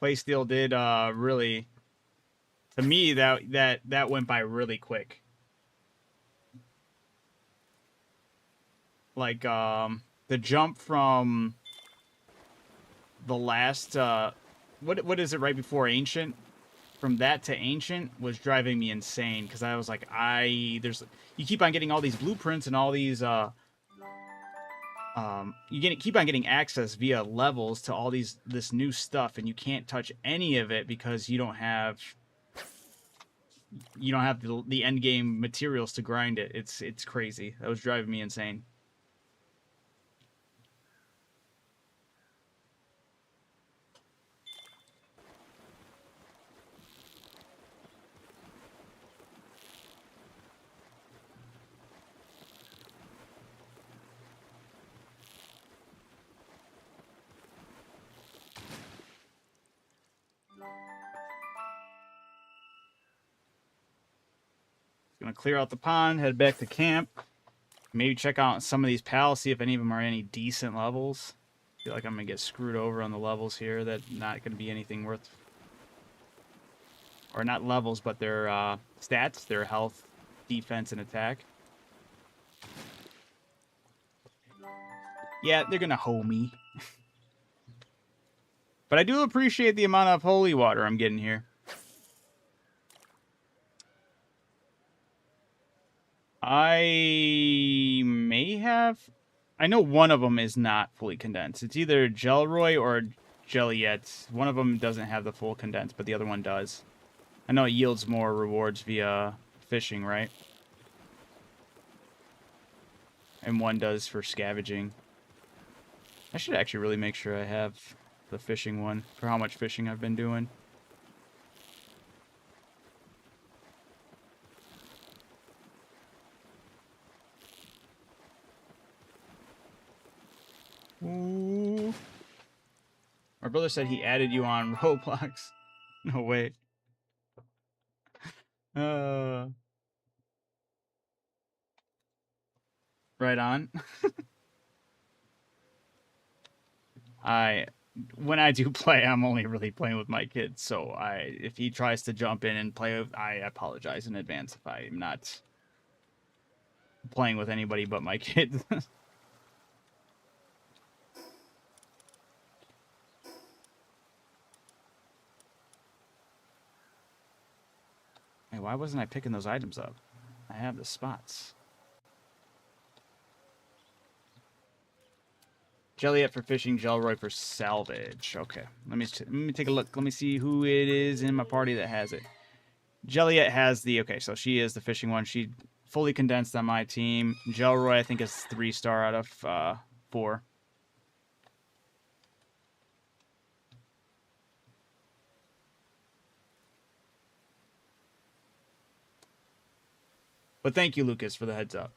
Playsteel did really... To me, that went by really quick. Like, the jump from the last... what is it right before Ancient? From that to Ancient was driving me insane, because I was like, you keep on getting all these blueprints and all these keep on getting access via levels to all this new stuff, and you can't touch any of it because you don't have the end game materials to grind it. It's crazy. That was driving me insane. Gonna clear out the pond, head back to camp. Maybe check out some of these pals, see if any of them are any decent levels. I feel like I'm gonna get screwed over on the levels here. That's not gonna be anything worth... Or not levels, but their stats, their health, defense, and attack. Yeah, they're gonna hoe me. But I do appreciate the amount of holy water I'm getting here. I may have... I know one of them is not fully condensed. It's either Gelroy or Jelliet. One of them doesn't have the full condensed, but the other one does. I know it yields more rewards via fishing, right? And one does for scavenging. I should actually really make sure I have the fishing one for how much fishing I've been doing. Ooh. My brother said he added you on Roblox. No way. Right on. When I do play, I'm only really playing with my kids. So if he tries to jump in and play, I apologize in advance if I'm not playing with anybody but my kids. Hey, why wasn't I picking those items up? I have the spots. Jelliet for fishing, Gelroy for salvage. Okay, let me take a look. Let me see who it is in my party that has it. Jelliet has the... Okay, so she is the fishing one. She fully condensed on my team. Gelroy, I think, is 3-star out of 4. But thank you, Lucas, for the heads up.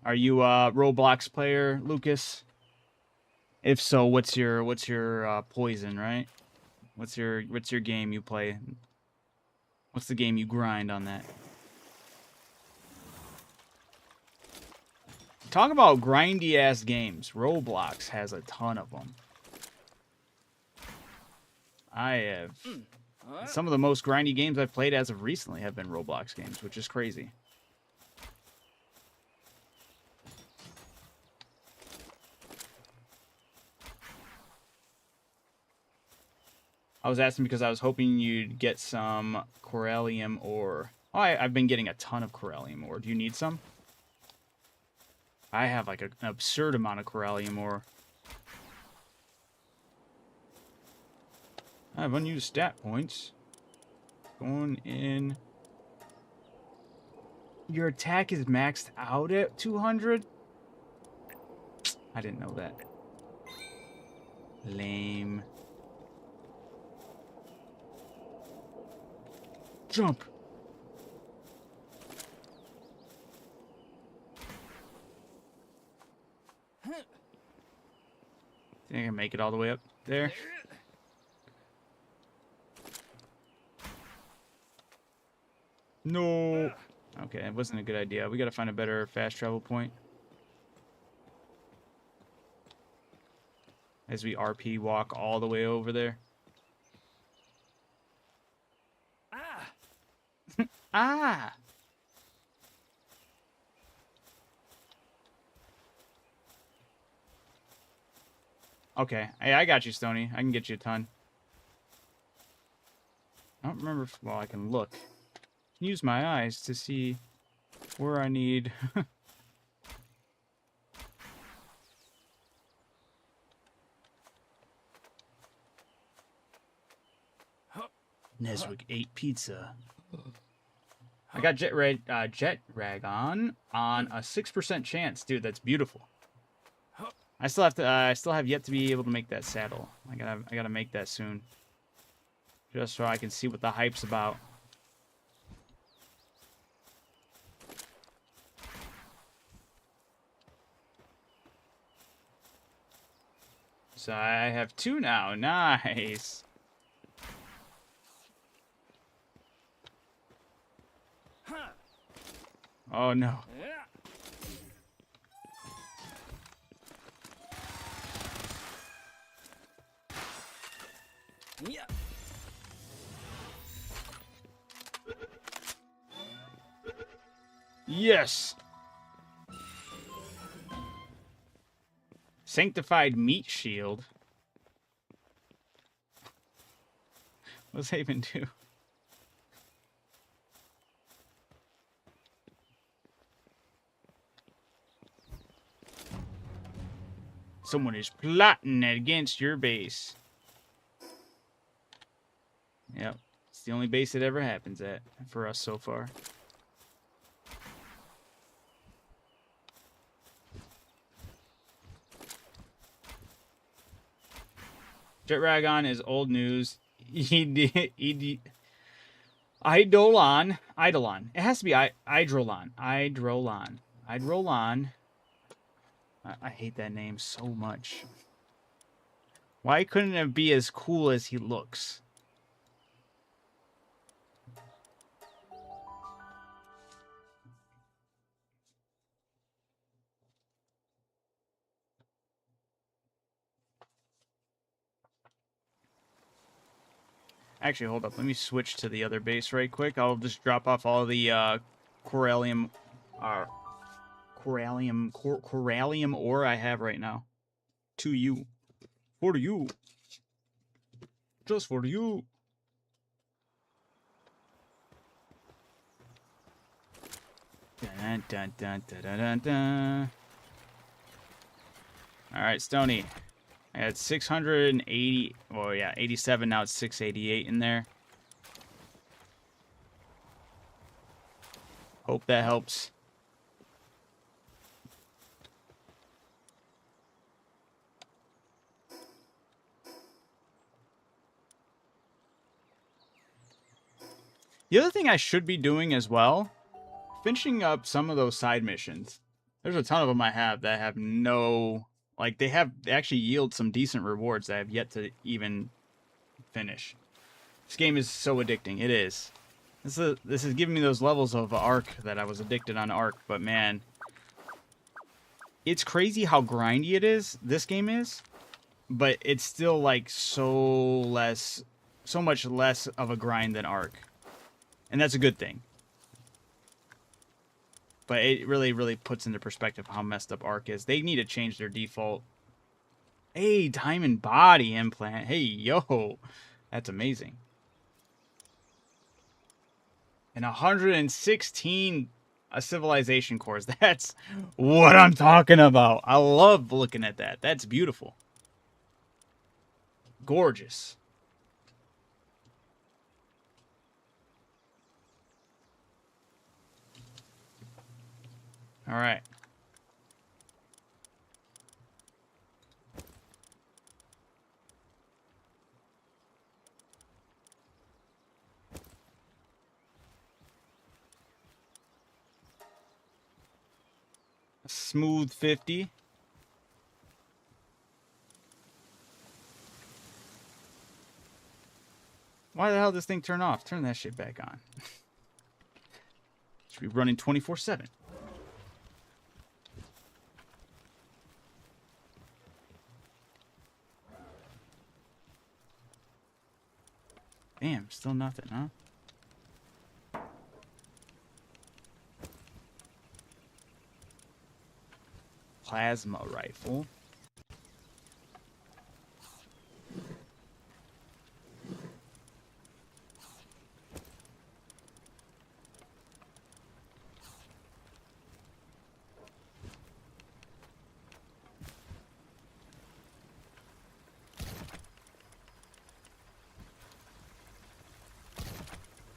Are you a Roblox player, Lucas? If so, what's your poison, right? What's your game you play? What's the game you grind on that? Talk about grindy ass games. Roblox has a ton of them. I have some of the most grindy games I've played as of recently have been Roblox games, which is crazy. I was asking because I was hoping you'd get some Corellium ore. Oh, I've been getting a ton of Corellium ore. Do you need some? I have like an absurd amount of Corellium ore. I have unused stat points. Going in. Your attack is maxed out at 200? I didn't know that. Lame. Jump. Think I can make it all the way up there? No. Okay, it wasn't a good idea. We gotta find a better fast travel point. As we RP walk all the way over there. Ah! Ah! Okay, hey, I got you, Stony. I can get you a ton. I don't remember if... Well, I can look. Use my eyes to see where I need... Neswick ate pizza. I got jet rag on a 6% chance, dude. That's beautiful. I still have to. I still have yet to be able to make that saddle. I gotta make that soon, just so I can see what the hype's about. So I have 2 now. Nice. Oh no. Yeah. Yes! Sanctified meat shield. What's that even do? Someone is plotting against your base. Yep. It's the only base it ever happens at for us so far. Jet Ragon is old news. Eidolon. It has to be Eidrolon. I hate that name so much. Why couldn't it be as cool as he looks? Actually, hold up. Let me switch to the other base right quick. I'll just drop off all the corallium ore I have right now. To you. For you. Just for you. Dun, dun, dun, dun, dun, dun, dun. All right, Stony. I had 680. Oh yeah, 87. Now it's 688 in there. Hope that helps. The other thing I should be doing as well, finishing up some of those side missions. There's a ton of them I have that have no, like they actually yield some decent rewards that I have yet to even finish. This game is so addicting. It is. This is giving me those levels of Ark that I was addicted on Ark, but man, it's crazy how grindy it is. This game is, but it's still like so much less of a grind than Ark, and that's a good thing. But it really, really puts into perspective how messed up Ark is. They need to change their default. Hey, diamond body implant. Hey, yo, that's amazing. And 116 civilization cores. That's what I'm talking about. I love looking at that. That's beautiful. Gorgeous. All right. A smooth 50. Why the hell did this thing turn off? Turn that shit back on. Should be running 24/7. Damn, still nothing, huh? Plasma rifle.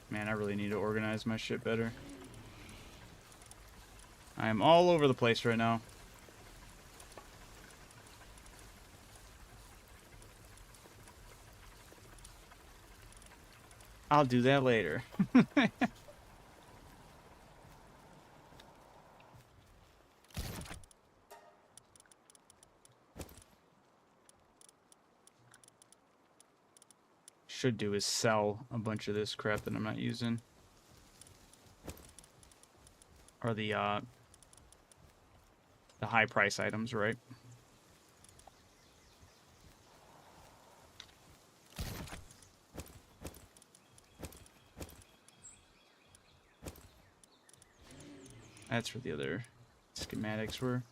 Man, I really need to organize my shit better. I am all over the place right now. I'll do that later. Should do is sell a bunch of this crap that I'm not using. Or the high price items, right? That's where the other schematics were.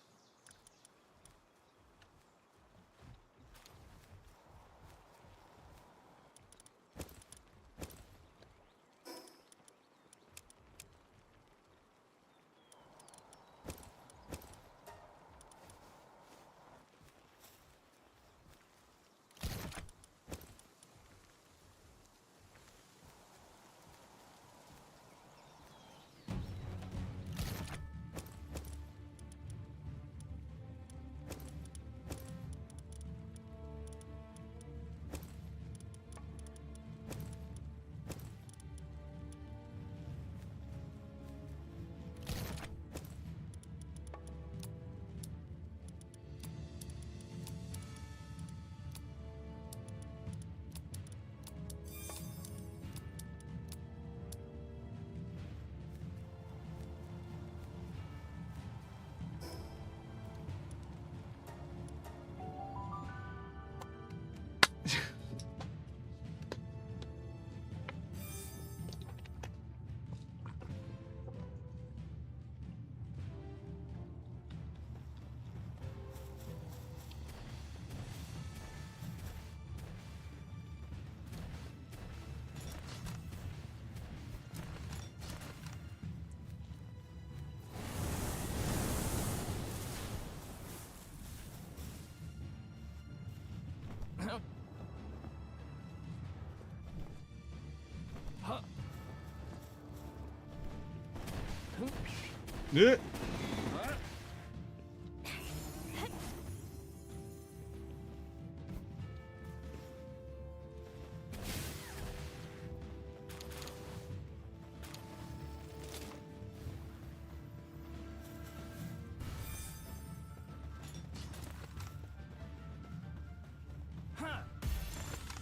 Yeah.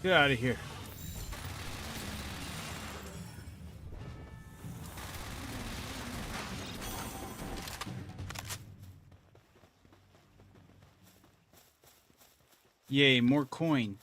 Get out of here. Yay, more coin.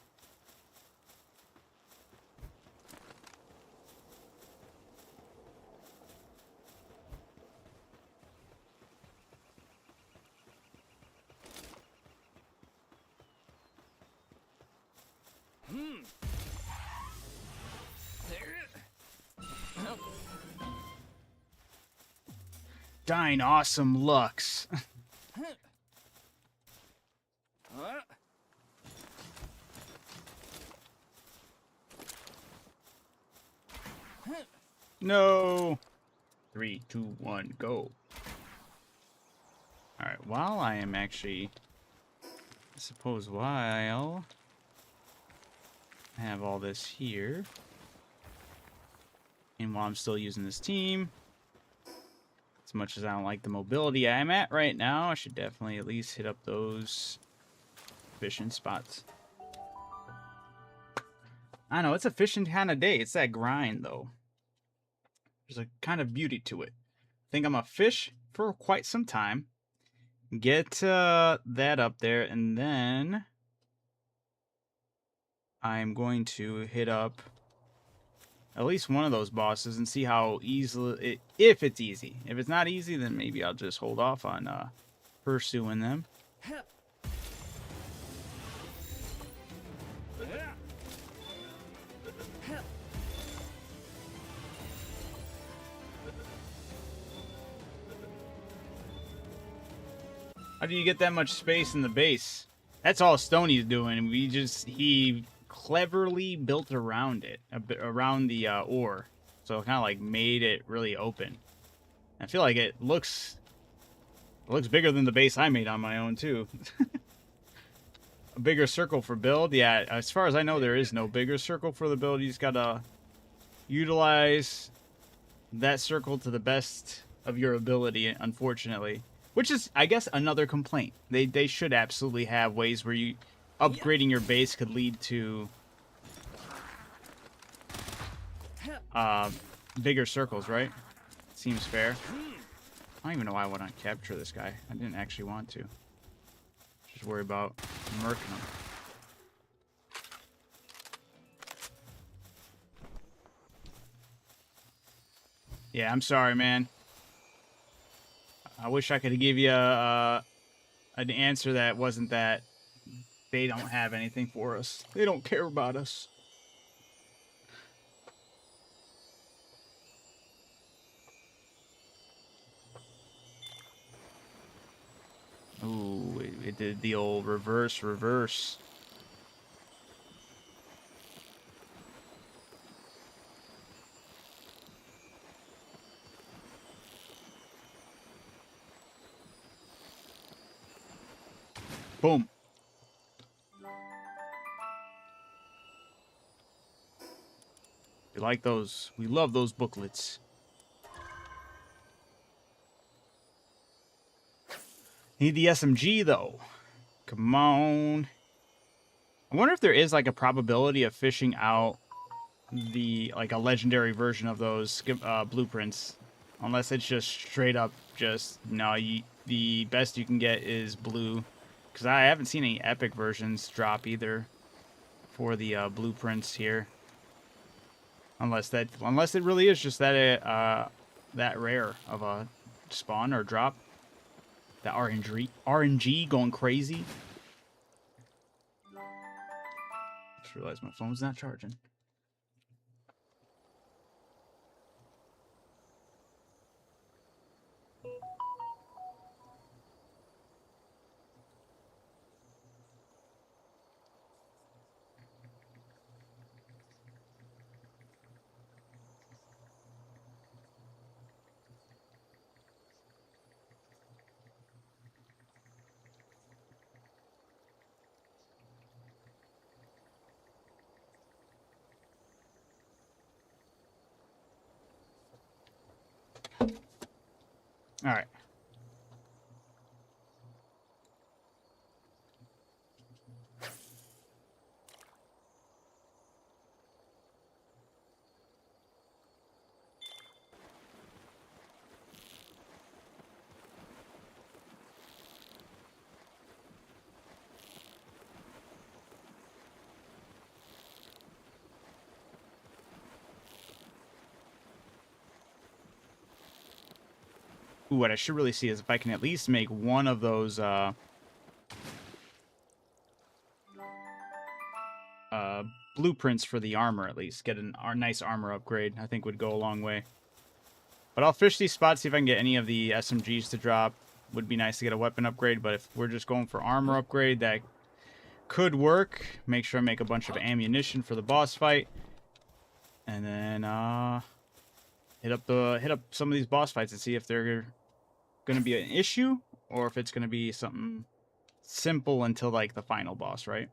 Dine awesome Lux. No. 3, 2, 1, go. Alright, while I am actually... I suppose while... I have all this here. And while I'm still using this team... As much as I don't like the mobility I'm at right now, I should definitely at least hit up those fishing spots. I know, it's a fishing kind of day. It's that grind, though. There's a kind of beauty to it. I think I'm going to fish for quite some time. Get that up there, and then I'm going to hit up at least one of those bosses and see how easily, if it's easy. If it's not easy, then maybe I'll just hold off on pursuing them. How do you get that much space in the base? That's all Stoney's doing. He cleverly built around it, around the ore. So it kind of like made it really open. I feel like it looks bigger than the base I made on my own too. A bigger circle for build? Yeah, as far as I know, there is no bigger circle for the build. You just gotta utilize that circle to the best of your ability, unfortunately. Which is, I guess, another complaint. They should absolutely have ways where you upgrading your base could lead to bigger circles, right? Seems fair. I don't even know why I want to capture this guy. I didn't actually want to. Just worry about murking him. Yeah, I'm sorry, man. I wish I could give you an answer that wasn't that they don't have anything for us. They don't care about us. Ooh, it did the old reverse. Boom. We like those. We love those booklets. Need the SMG, though. Come on. I wonder if there is, like, a probability of fishing out the, like, a legendary version of those blueprints. Unless it's just straight up just, no, the best you can get is blue. Because I haven't seen any epic versions drop either for the blueprints here. Unless it really is just that that rare of a spawn or drop. That RNG going crazy. Just realized my phone's not charging. All right. Ooh, what I should really see is if I can at least make one of those blueprints for the armor, at least. Get a nice armor upgrade, I think would go a long way. But I'll fish these spots, see if I can get any of the SMGs to drop. Would be nice to get a weapon upgrade, but if we're just going for armor upgrade, that could work. Make sure I make a bunch of ammunition for the boss fight. And then hit up some of these boss fights and see if they're gonna be an issue or if it's gonna be something simple until like the final boss, right?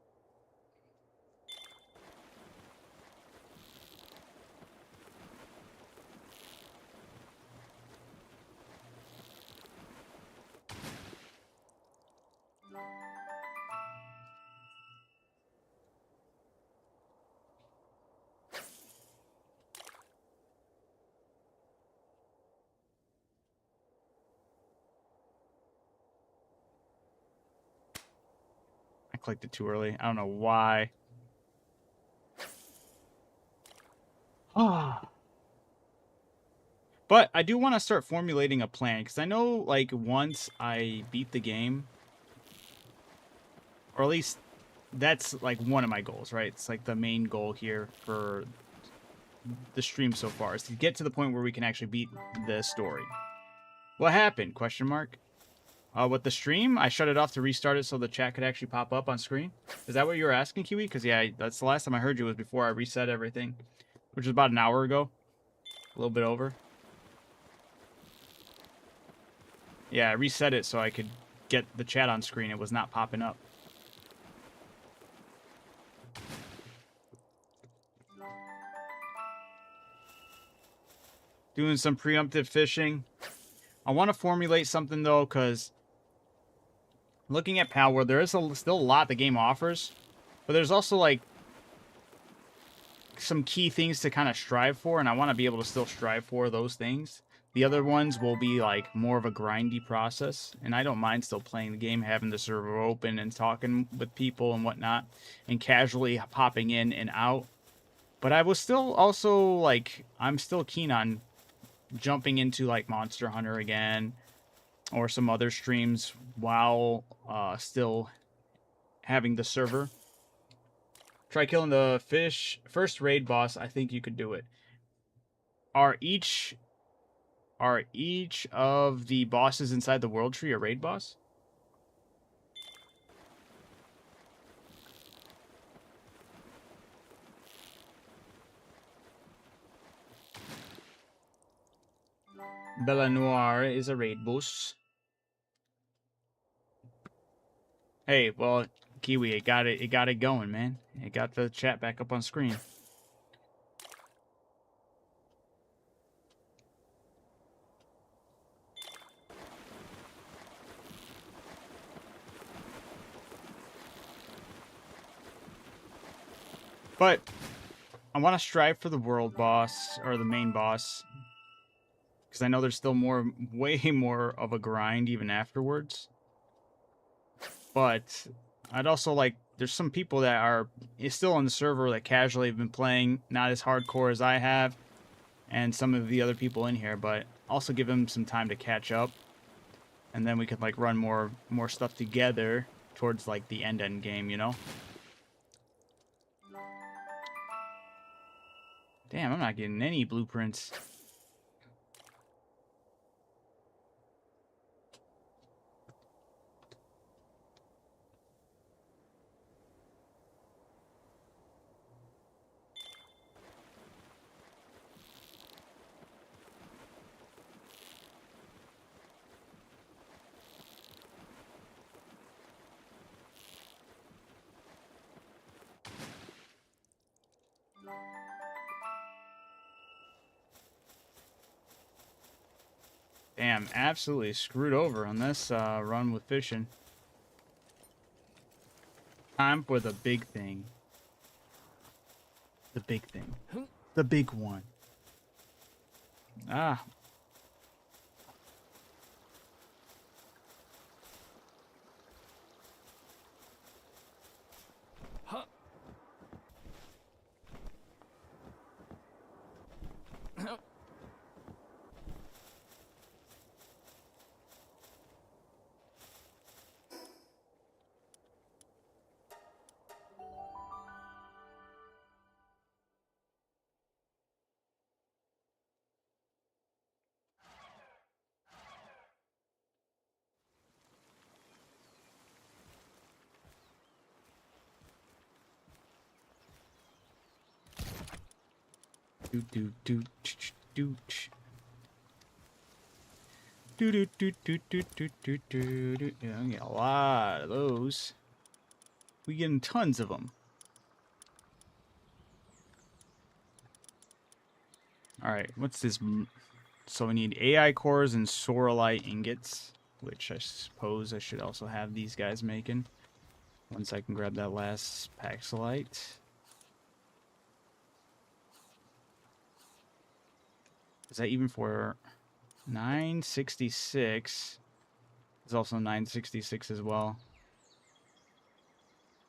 I clicked it too early. I don't know why. Ah. But I do want to start formulating a plan because I know, like, once I beat the game, or at least that's like one of my goals, right? It's like the main goal here for the stream so far is to get to the point where we can actually beat the story. What happened? Question mark. With the stream, I shut it off to restart it so the chat could actually pop up on screen. Is that what you were asking, Kiwi? Because yeah, that's the last time I heard you was before I reset everything, which was about an hour ago, a little bit over. Yeah, I reset it so I could get the chat on screen. It was not popping up. Doing some preemptive fishing. I want to formulate something, though, because looking at Palworld, there is still a lot the game offers. But there's also, like, some key things to kind of strive for, and I want to be able to still strive for those things. The other ones will be, like, more of a grindy process, and I don't mind still playing the game, having the server open and talking with people and whatnot, and casually popping in and out. But I was still also, like, I'm still keen on jumping into, like, Monster Hunter again, or some other streams while still having the server. Try killing the fish first raid boss. I think you could do it. Are each of the bosses inside the world tree a raid boss? Bella Noire is a raid boss. Hey, well, Kiwi, it got it going, man. It got the chat back up on screen. But I want to strive for the world boss or the main boss because I know there's still way more of a grind even afterwards. But I'd also like, there's some people that are still on the server that casually have been playing, not as hardcore as I have, and some of the other people in here, but also give them some time to catch up, and then we could like run more stuff together towards like the end game, you know? Damn, I'm not getting any blueprints. Damn, absolutely screwed over on this run with fishing. Time for the big thing. The big thing. The big one. Ah. Do do do do do do do do do do do do. Yeah, I get a lot of those. We getting tons of them. All right, what's this? So we need AI cores and sorrelite ingots, which I suppose I should also have these guys making once I can grab that last paxolite. Is that even for 966? There's also 966 as well.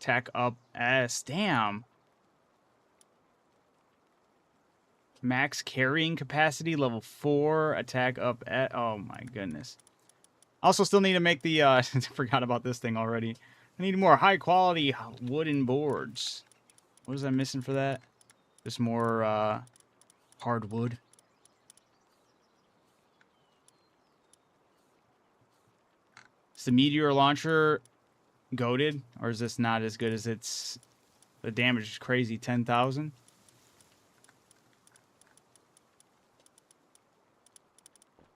Attack up S. Damn. Max carrying capacity, level 4. Attack up at... Oh my goodness. Also still need to make the... I forgot about this thing already. I need more high quality wooden boards. What was I missing for that? Just more hardwood. Is the meteor launcher goated? Or is this not as good as its... The damage is crazy. 10,000?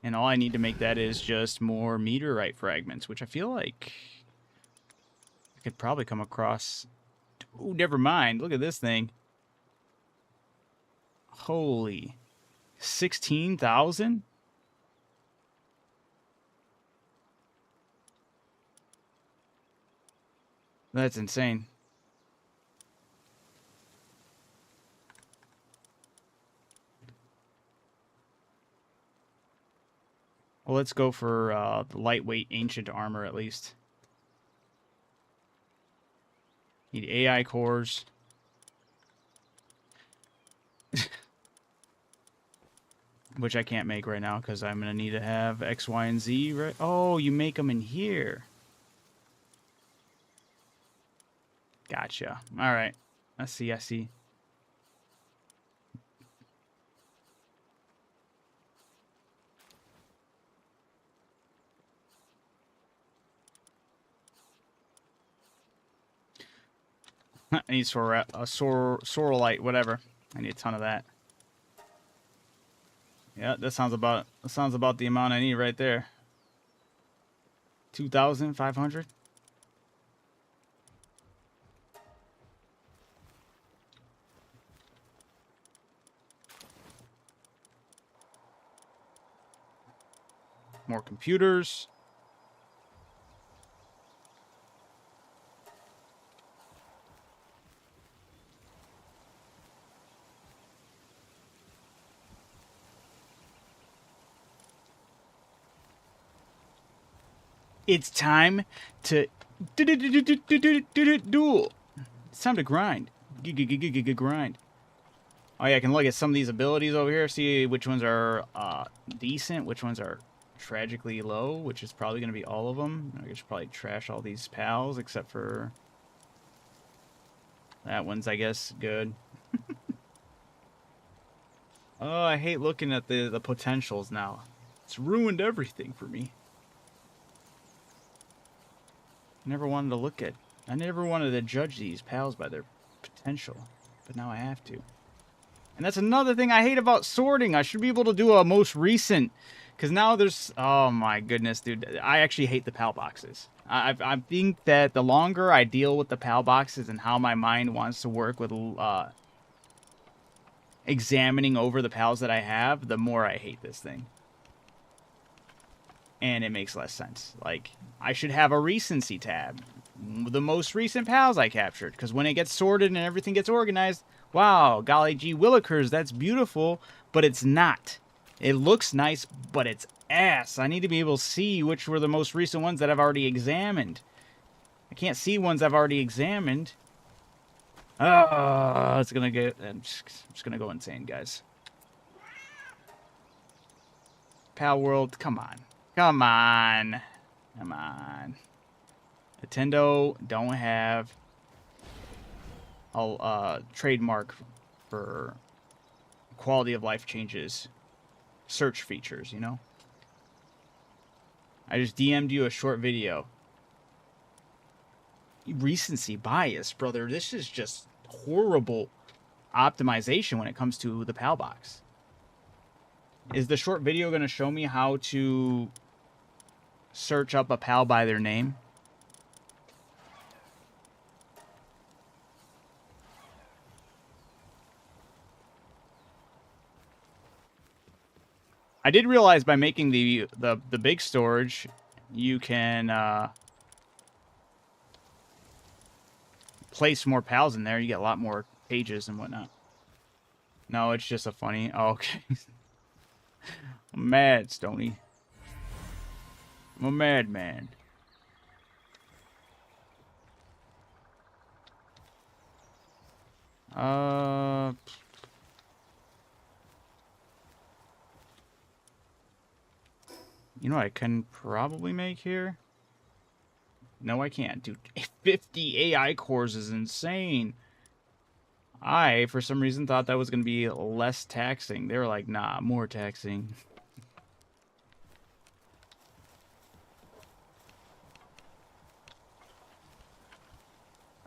And all I need to make that is just more meteorite fragments, which I feel like I could probably come across. Oh, never mind. Look at this thing. Holy. 16,000? That's insane. Well, let's go for the lightweight ancient armor at least. Need AI cores. which I can't make right now because I'm going to need to have X, Y, and Z, right? Oh, you make them in here. Gotcha. All right. I see, I see. I need sorrelite, whatever. I need a ton of that. Yeah, that sounds about the amount I need right there. 2,500. More computers. It's time to duel. It's time to grind. Grind. Oh yeah, I can look at some of these abilities over here, see which ones are decent, which ones are tragically low, which is probably going to be all of them. I should probably trash all these pals, except for that one's, I guess, good. Oh, I hate looking at the potentials now. It's ruined everything for me. I never wanted to judge these pals by their potential, but now I have to. And that's another thing I hate about sorting. I should be able to do a most recent, because now there's, oh my goodness, dude. I actually hate the PAL boxes. I think that the longer I deal with the PAL boxes and how my mind wants to work with examining over the PALs that I have, the more I hate this thing. And it makes less sense. Like, I should have a recency tab. The most recent PALs I captured. Because when it gets sorted and everything gets organized, wow, golly gee willikers, that's beautiful, but it's not. It looks nice, but it's ass. I need to be able to see which were the most recent ones that I've already examined. I can't see ones I've already examined. Oh, it's gonna get. I'm just gonna go insane, guys. Palworld, come on. Come on. Come on. Nintendo don't have a trademark for quality of life changes search features, you know? I just DM'd you a short video. Recency bias, brother. This is just horrible optimization when it comes to the PAL box. Is the short video going to show me how to search up a PAL by their name? I did realize by making the big storage, you can place more pals in there. You get a lot more pages and whatnot. No, it's just a funny. Oh, okay. I'm mad, Stony. I'm a madman. You know what I can probably make here? No, I can't. Dude, 50 AI cores is insane. I, for some reason, thought that was going to be less taxing. They were like, nah, more taxing.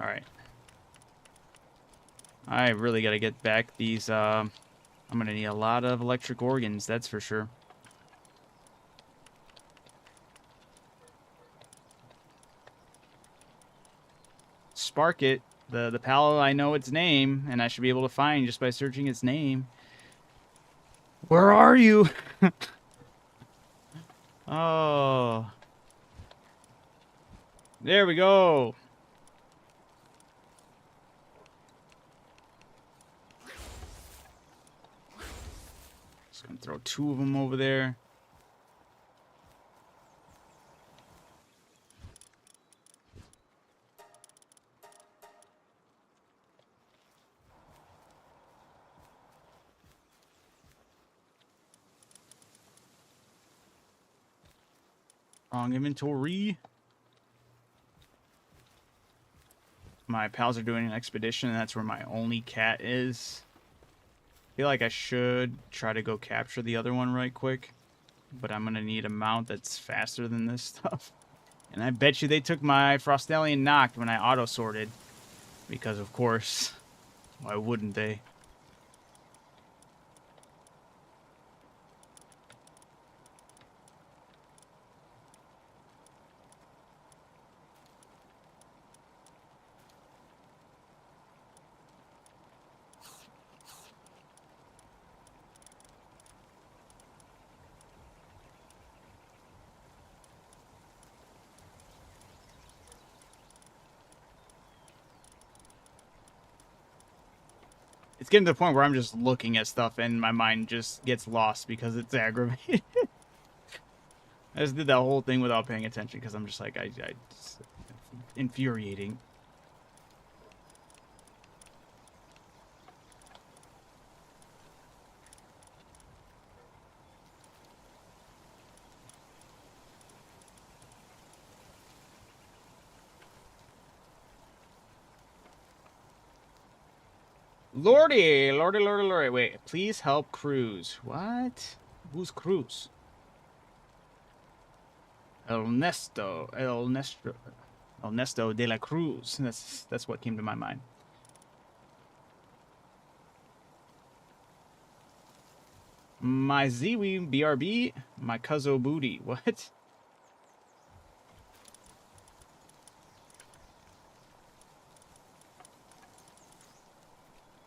Alright. I really got to get back these, I'm going to need a lot of electric organs, that's for sure. Spark it. The pal, I know its name, and I should be able to find just by searching its name. Where are you? Oh. There we go. Just gonna throw 2 of them over there. Wrong inventory. My pals are doing an expedition, and that's where my only cat is. I feel like I should try to go capture the other one right quick. But I'm going to need a mount that's faster than this stuff. And I bet you they took my Frostallion Noct when I auto-sorted. Because, of course, why wouldn't they? It's getting to the point where I'm just looking at stuff and my mind just gets lost because it's aggravating. I just did that whole thing without paying attention because I'm just like, it's infuriating. Lordy, lordy, lordy, lordy. Wait, please help Cruz. What? Who's Cruz? Ernesto de la Cruz. That's what came to my mind. My Ziwi BRB, my Cuzzo Booty. What?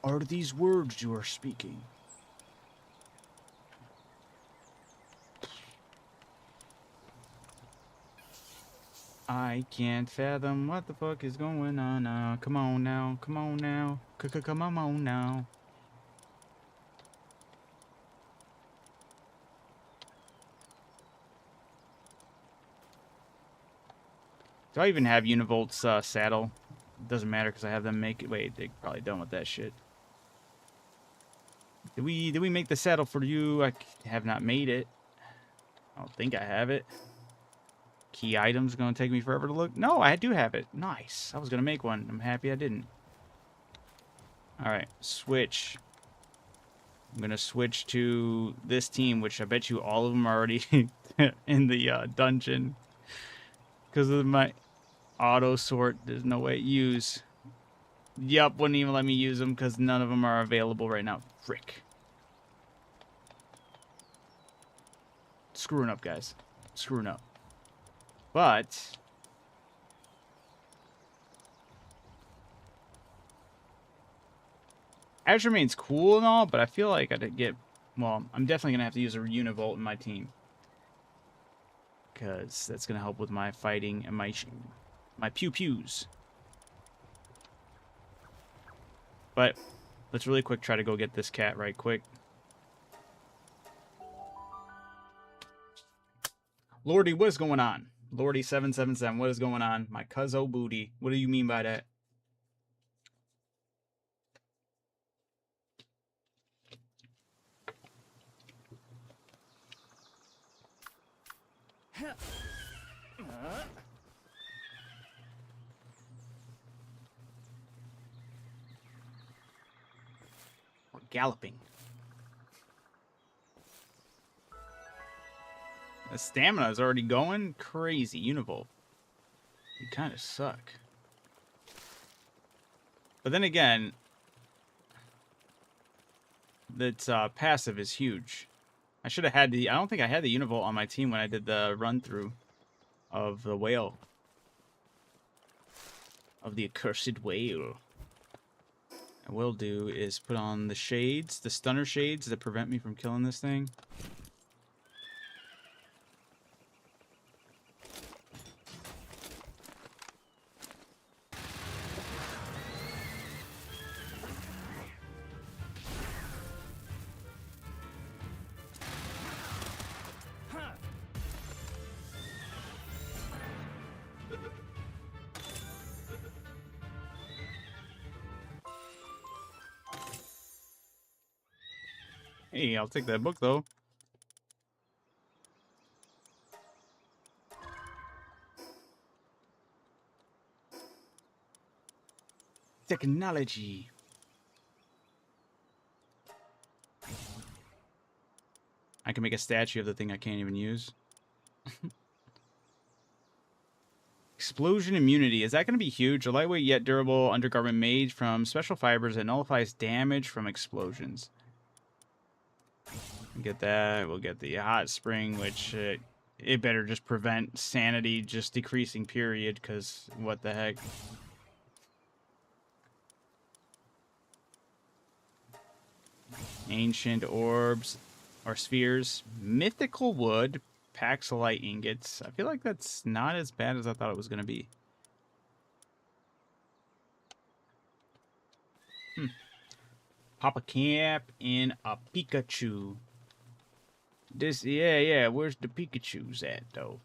Are these words you are speaking? I can't fathom what the fuck is going on now. Come on now, come on now, come on now. Do I even have Univolt's saddle? It doesn't matter because I have them make it. Wait, they're probably done with that shit. Did we make the saddle for you? I have not made it. I don't think I have it. Key items gonna take me forever to look. No, I do have it. Nice. I was gonna make one. I'm happy I didn't. All right, switch. I'm gonna switch to this team, which I bet you all of them are already in the dungeon because of my auto sort. There's no way to use. Yup, wouldn't even let me use them because none of them are available right now. Frick. Screwing up, guys. Screwing up. But Azure Main's cool and all, but I feel like I'd get... Well, I'm definitely going to have to use a Univolt in my team. Because that's going to help with my fighting and my pew-pews. But let's really quick try to go get this cat right quick. Lordy, what is going on? Lordy777, what is going on? My Cuzzo Booty. What do you mean by that? We're galloping. The stamina is already going crazy. Univolt. You kind of suck. But then again, that's passive is huge. I should have had the... I don't think I had the Univolt on my team when I did the run-through of the whale. Of the accursed whale. What I will do is put on the shades, the stunner shades that prevent me from killing this thing. Hey, I'll take that book, though. Technology. I can make a statue of the thing I can't even use. Explosion immunity. Is that going to be huge? A lightweight yet durable undergarment made from special fibers that nullifies damage from explosions. Get that. We'll get the hot spring, which it better just prevent sanity just decreasing, period, because what the heck. Ancient orbs or spheres. Mythical wood. Paxolite ingots. I feel like that's not as bad as I thought it was going to be. Pop a cap in a Pikachu. This, yeah. Where's the Pikachus at, though?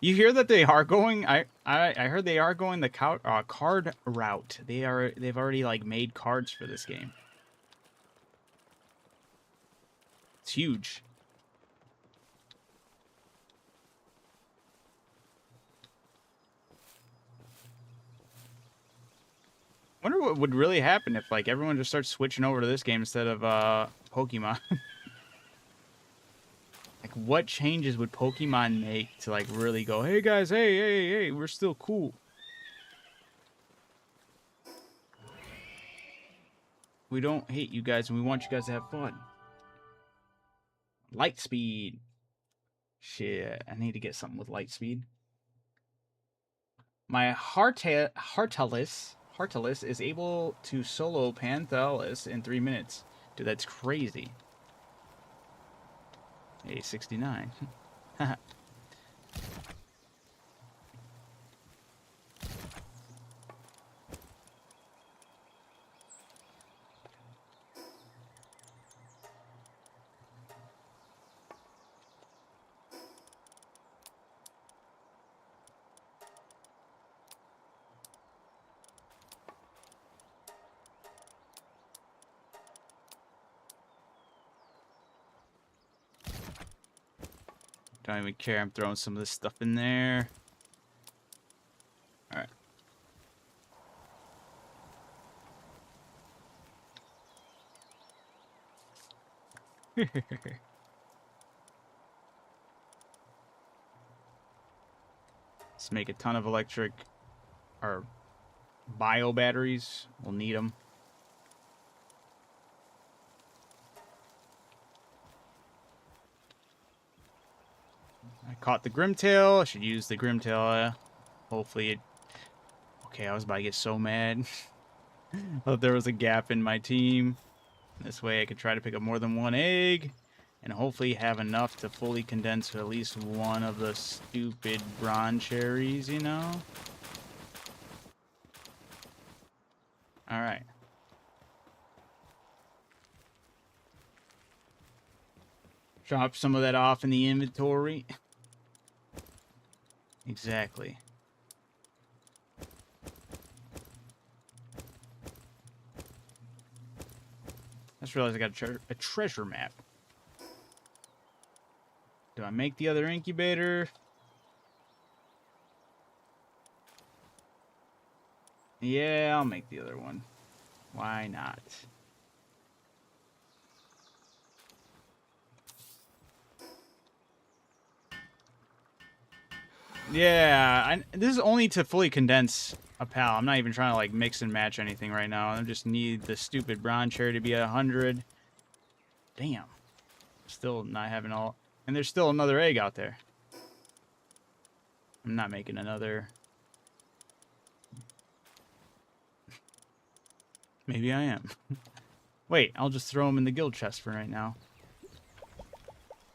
You hear that they are going? I heard they are going the card route. They've already like made cards for this game. It's huge. Wonder what would really happen if like everyone just starts switching over to this game instead of Pokemon. Like, what changes would Pokemon make to, like, really go, hey, guys, hey, we're still cool. We don't hate you guys, and we want you guys to have fun. Light speed. Shit, I need to get something with light speed. My Heartless is able to solo Panthelus in 3 minutes. Dude, that's crazy. A 69. Don't even care. I'm throwing some of this stuff in there. All right. Let's make a ton of electric or bio batteries. We'll need them. I caught the Grimtail. I should use the Grimtail. Hopefully it... Okay, I was about to get so mad. Thought there was a gap in my team. This way I could try to pick up more than one egg. And hopefully have enough to fully condense at least one of the stupid bronze cherries, you know? Alright. Drop some of that off in the inventory. Exactly. I just realized I got a treasure map. Do I make the other incubator? Yeah, I'll make the other one. Why not? Yeah, this is only to fully condense a pal. I'm not even trying to like mix and match anything right now. I just need the stupid bronze cherry to be at 100. Damn. Still not having all... And there's still another egg out there. I'm not making another. Maybe I am. Wait, I'll just throw them in the guild chest for right now.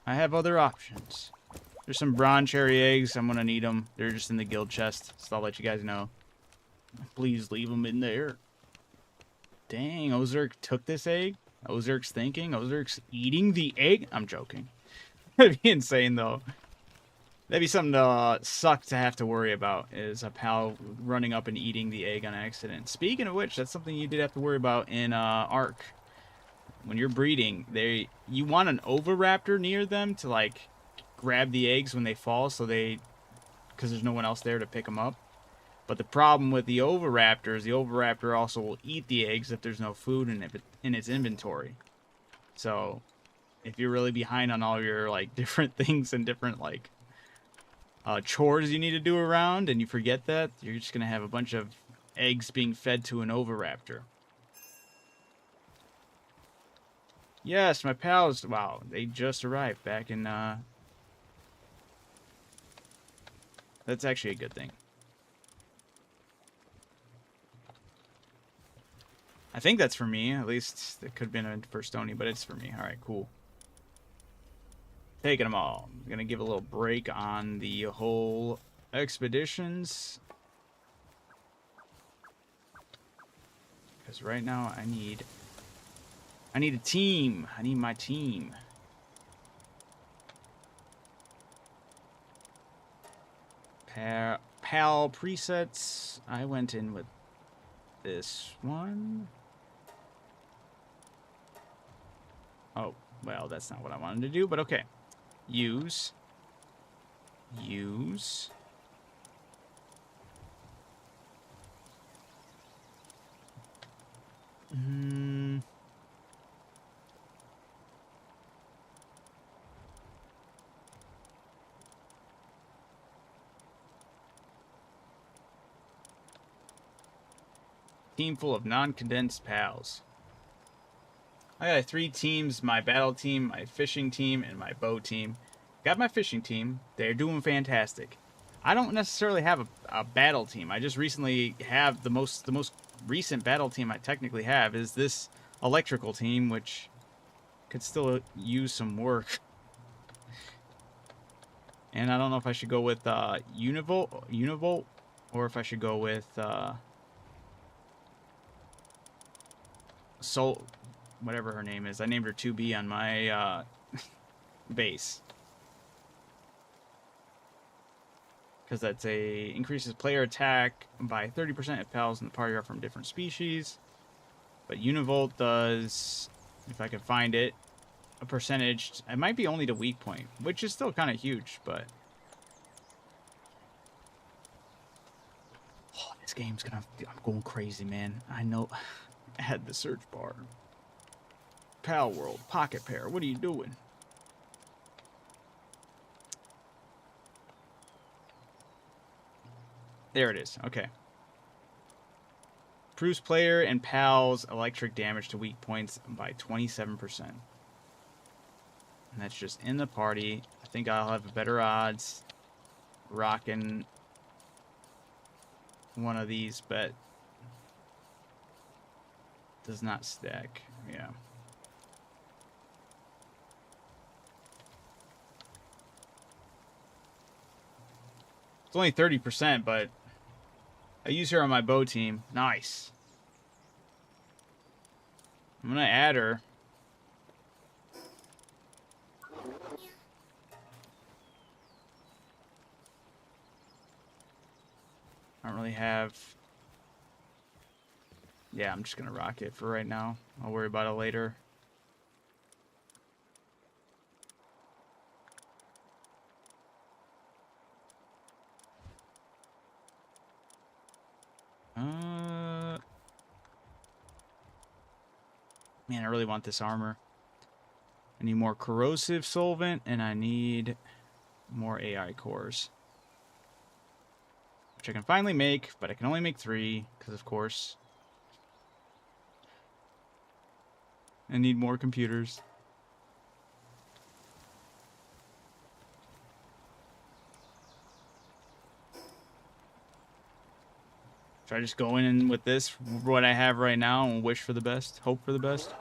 I have other options. There's some bronze cherry eggs. I'm going to need them. They're just in the guild chest, so I'll let you guys know. Please leave them in there. Dang, Ozark took this egg? Ozark's thinking? Ozark's eating the egg? I'm joking. That'd be insane, though. That'd be something to suck to have to worry about, is a pal running up and eating the egg on accident. Speaking of which, that's something you did have to worry about in Ark. when you're breeding, you want an oviraptor near them to like grab the eggs when they fall, so because there's no one else there to pick them up. But the problem with the oviraptor is the oviraptor also will eat the eggs if there's no food in its inventory. So if you're really behind on all your like different things and different like chores you need to do around, and you forget that, you're just gonna have a bunch of eggs being fed to an oviraptor. Yes, my pals. Wow, they just arrived back in. That's actually a good thing. I think that's for me. At least it could have been for Stony, but it's for me. All right, cool. Taking them all. I'm gonna give a little break on the whole expeditions, because right now I need a team. I need my team. Pal presets. I went in with this one. Oh, well, that's not what I wanted to do, but okay. Use. Team full of non-condensed pals. I got 3 teams, my battle team, my fishing team, and my bow team. Got my fishing team. They're doing fantastic. I don't necessarily have a battle team. I just recently have the most recent battle team I technically have is this electrical team, which could still use some work. And I don't know if I should go with Univolt, or if I should go with whatever her name is. I named her 2B on my base. Because that's increases player attack by 30% if pals in the party are from different species. But Univolt does, if I can find it, a percentage. It might be only to weak point, which is still kind of huge, but this game's I'm going crazy, man. I know. Add the search bar. Palworld, Pocket Pair. What are you doing? There it is. Okay. Improves player and pals electric damage to weak points by 27%. And that's just in the party. I think I'll have better odds rocking one of these, but does not stack. Yeah. It's only 30%, but I use her on my bow team. Nice. I'm gonna add her. I don't really have... Yeah, I'm just gonna rock it for right now. I'll worry about it later. Man, I really want this armor. I need more corrosive solvent, and I need more AI cores. Which I can finally make, but I can only make 3, because of course I need more computers. Should I just go in with this, what I have right now, and wish for the best? Hope for the best?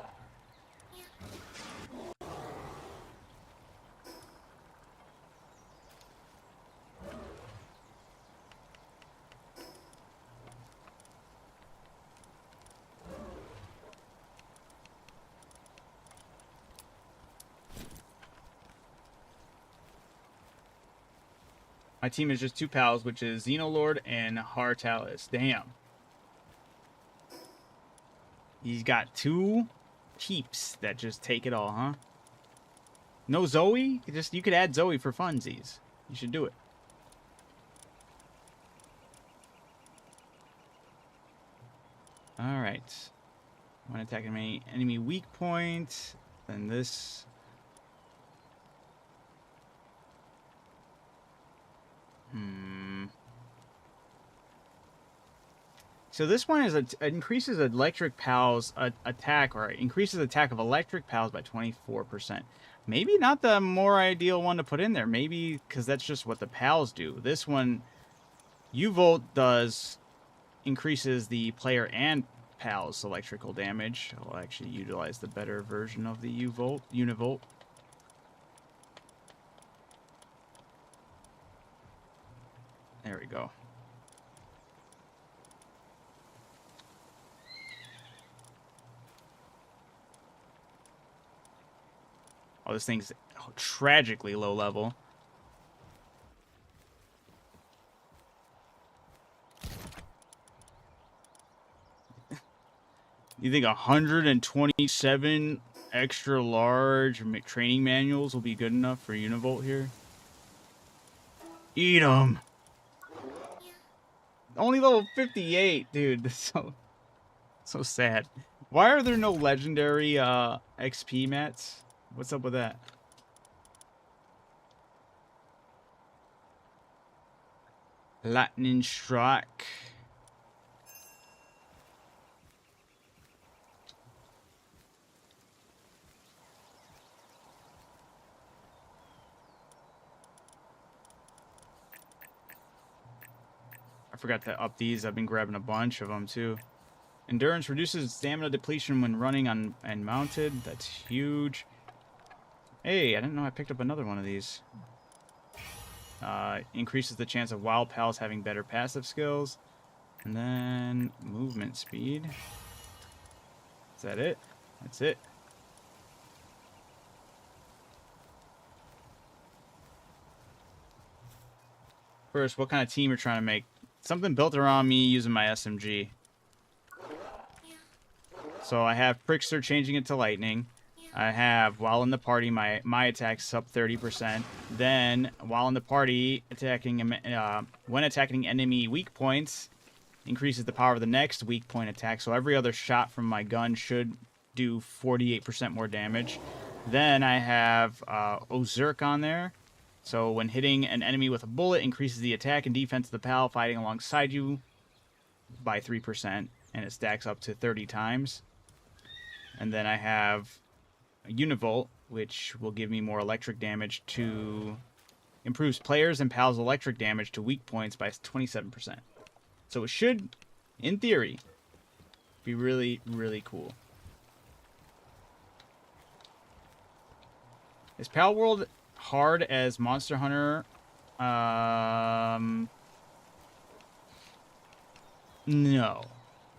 My team is just 2 pals, which is Xenolord and Hartalis. Damn. He's got 2 keeps that just take it all, huh? No Zoe? You could add Zoe for funsies. You should do it. Alright. When attacking any enemy weak point, then this. So this one is increases electric pals attack, or increases attack of electric pals by 24%. Maybe not the more ideal one to put in there. Maybe because that's just what the pals do. This one, U-Volt does increases the player and pals electrical damage. I'll actually utilize the better version of the U-Volt, Univolt. There we go. Oh, this thing's tragically low level. You think 127 extra large training manuals will be good enough for Univolt here? Eat 'em! Only level 58, dude. That's so sad. Why are there no legendary XP mats? What's up with that? Lightning Strike. I forgot to up these. I've been grabbing a bunch of them too. Endurance reduces stamina depletion when running on and mounted. That's huge. Hey, I didn't know I picked up another one of these. Increases the chance of wild pals having better passive skills. And then movement speed. Is that it? That's it. First, what kind of team you're trying to make? Something built around me using my SMG. So I have Prickster changing it to lightning. I have, while in the party, my attack's up 30%. Then, while in the party, when attacking enemy weak points, increases the power of the next weak point attack. So every other shot from my gun should do 48% more damage. Then I have Ozurk on there. So when hitting an enemy with a bullet, increases the attack and defense of the pal fighting alongside you by 3%. And it stacks up to 30 times. And then I have Univolt, which will give me more electric damage to... improves players and pals' electric damage to weak points by 27%. So it should, in theory, be really, really cool. Is Palworld hard as Monster Hunter? No.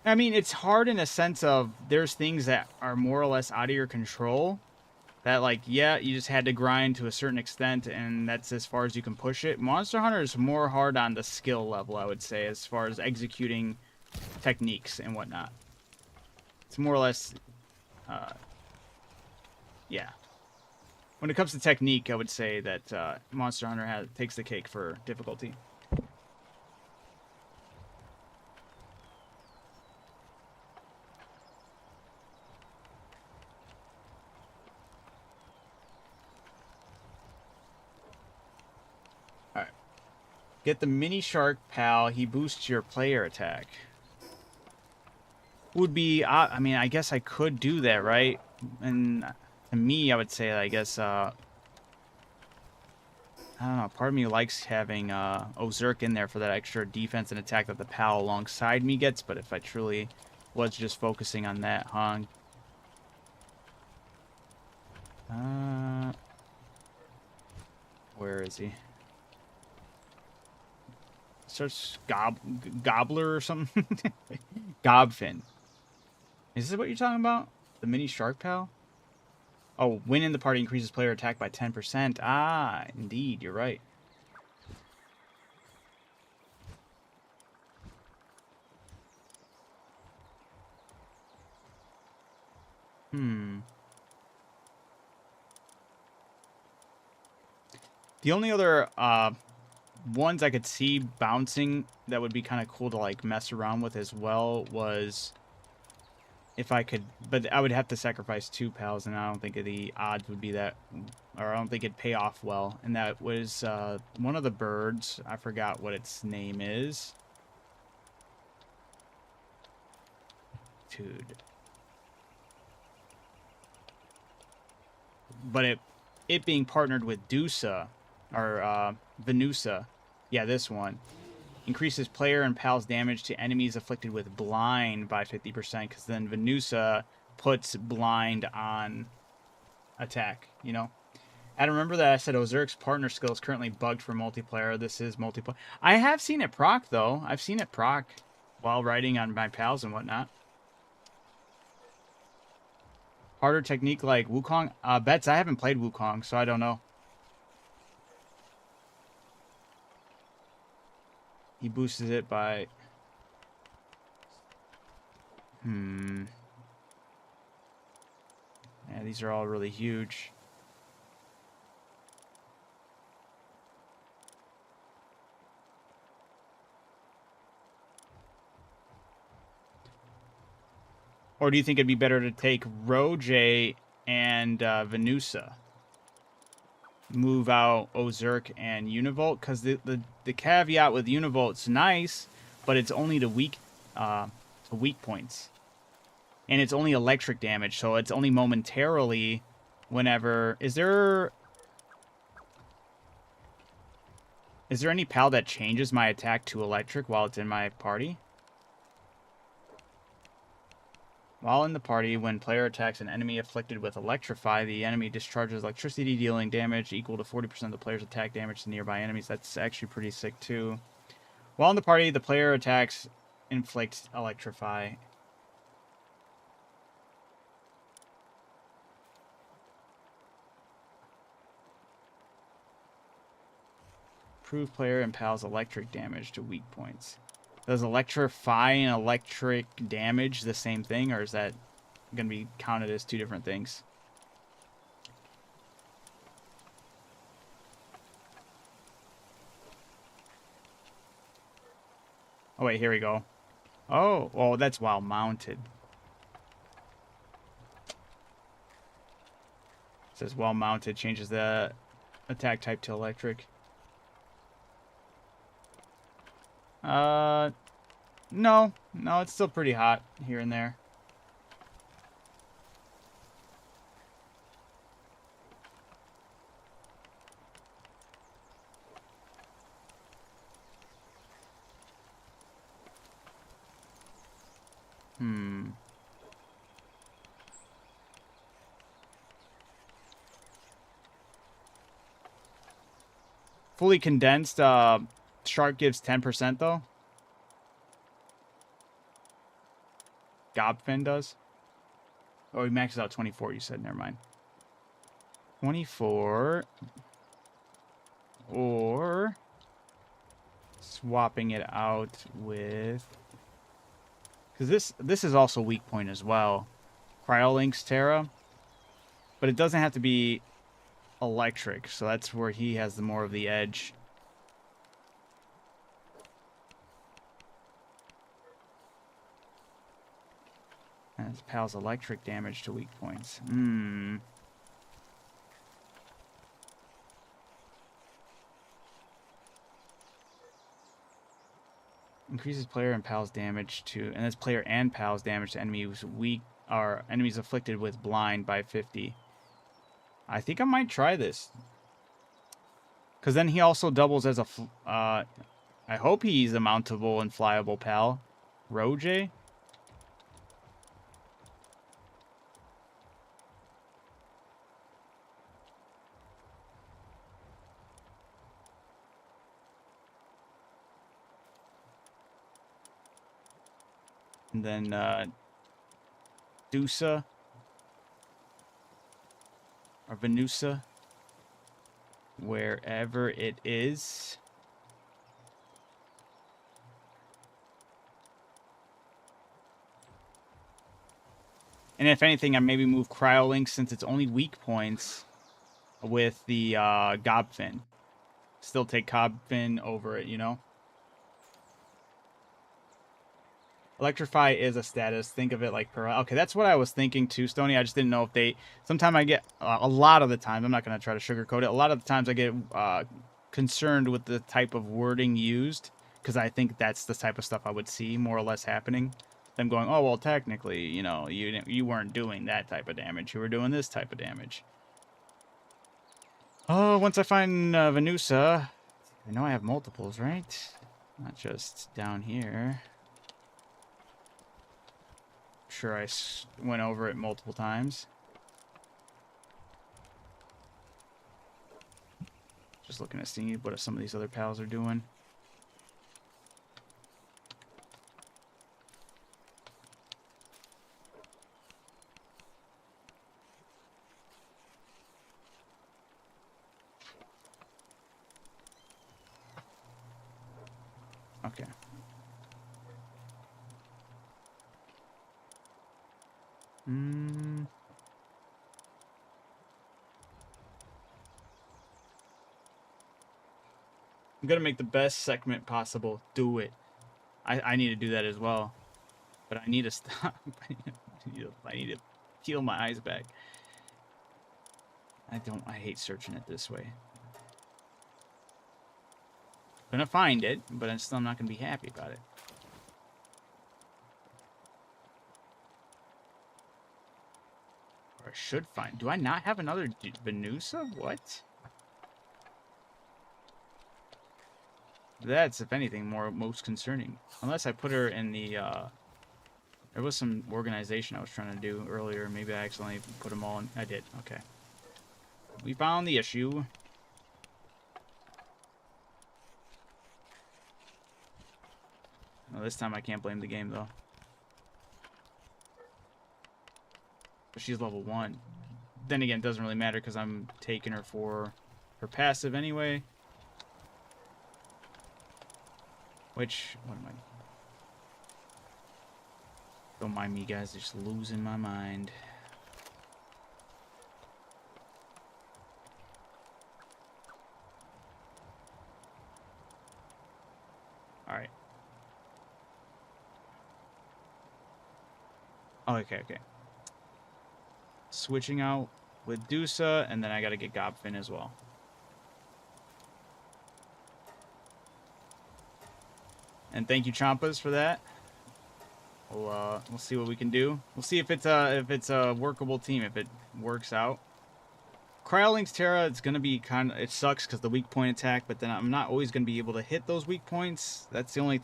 I mean, it's hard in a sense of there's things that are more or less out of your control. That, like, yeah, you just had to grind to a certain extent, and that's as far as you can push it. Monster Hunter is more hard on the skill level, I would say, as far as executing techniques and whatnot. It's more or less, yeah. When it comes to technique, I would say that Monster Hunter takes the cake for difficulty. Alright. Get the mini shark pal. He boosts your player attack. Would be, I mean, I guess I could do that, right? And to me, I would say, I guess, I don't know, part of me likes having Ozurk in there for that extra defense and attack that the pal alongside me gets, but if I truly was just focusing on that, huh? Where is he? Starts Gobbler or something? Gobfin. Is this what you're talking about? The mini shark pal? Oh, win in the party increases player attack by 10%. Ah, indeed, you're right. Hmm. The only other ones I could see bouncing that would be kind of cool to like mess around with as well was if I could, but I would have to sacrifice 2 pals, and I don't think the odds would be that, or I don't think it'd pay off well. And that was one of the birds. I forgot what its name is. Dude. But it being partnered with Dusa, or Venusa. Yeah, this one. Increases player and pal's damage to enemies afflicted with blind by 50%, because then Venusa puts blind on attack, you know? I remember that I said Ozurk's partner skill is currently bugged for multiplayer. This is multiplayer. I have seen it proc, though. I've seen it proc while riding on my pals and whatnot. Harder technique like Wukong? Bets, I haven't played Wukong, so I don't know. He boosted it by... Yeah, these are all really huge. Or do you think it'd be better to take Roje and Venusa? Move out Ozurk and Univolt? Because the caveat with Univolt's nice, but it's only to weak points. And it's only electric damage, so it's only momentarily whenever... Is there any pal that changes my attack to electric while it's in my party? While in the party, when player attacks an enemy afflicted with Electrify, the enemy discharges electricity, dealing damage equal to 40% of the player's attack damage to nearby enemies. That's actually pretty sick, too. While in the party, the player attacks inflicts Electrify. Improve player and pal's electric damage to weak points. Does Electrify and electric damage the same thing, or is that going to be counted as 2 different things? Oh, wait, here we go. Oh, well, that's while mounted. It says while mounted changes the attack type to electric. No, it's still pretty hot here and there. Fully condensed, Shark gives 10% though. Gobfin does. Oh, he maxes out 24, you said. Never mind. 24. Or swapping it out with... Because this is also weak point as well. Cryolinks Terra. But it doesn't have to be electric, so that's where he has the more of the edge. And his pal's electric damage to weak points. Increases player and pal's damage to, and this player and pal's damage to enemies weak, or enemies afflicted with blind by 50. I think I might try this. Because then he also doubles as a, I hope he's a mountable and flyable pal. Roje? And then, Dusa. Or Venusa. Wherever it is. And if anything, I maybe move Cryolink since it's only weak points with the Gobfin. still take Cobfin over it, you know? Electrify is a status. Think of it like okay, that's what I was thinking too, Stony. I just didn't know if they. Sometimes I get a lot of the time. I'm not gonna try to sugarcoat it. A lot of the times I get concerned with the type of wording used because I think that's the type of stuff I would see more or less happening. Them going, oh well, technically, you know, you weren't doing that type of damage. You were doing this type of damage. Oh, once I find Venusa, I know I have multiples, right? Not just down here. Sure, I went over it multiple times. Just looking to see what some of these other pals are doing. Okay. I'm gonna make the best segment possible. Do it. I need to do that as well. But I need to stop. I need to peel my eyes back. I hate searching it this way. I'm gonna find it, but I'm still not gonna be happy about it. Or I should find. Do I not have another Venusa? What? That's, if anything, most concerning. Unless I put her in the, there was some organization I was trying to do earlier. Maybe I accidentally put them all in. I did. Okay. We found the issue. Well, this time I can't blame the game, though. But she's level 1. Then again, it doesn't really matter because I'm taking her for her passive anyway. Which, what am I? Don't mind me, guys. Just losing my mind. Alright. Oh, okay. Switching out with Dusa, and then I gotta get Gobfin as well. And thank you, Champas, for that. We'll see what we can do. We'll see if it's a workable team, if it works out. Cryolink's Terra, it's gonna be it sucks because the weak point attack, but then I'm not always gonna be able to hit those weak points. That's the only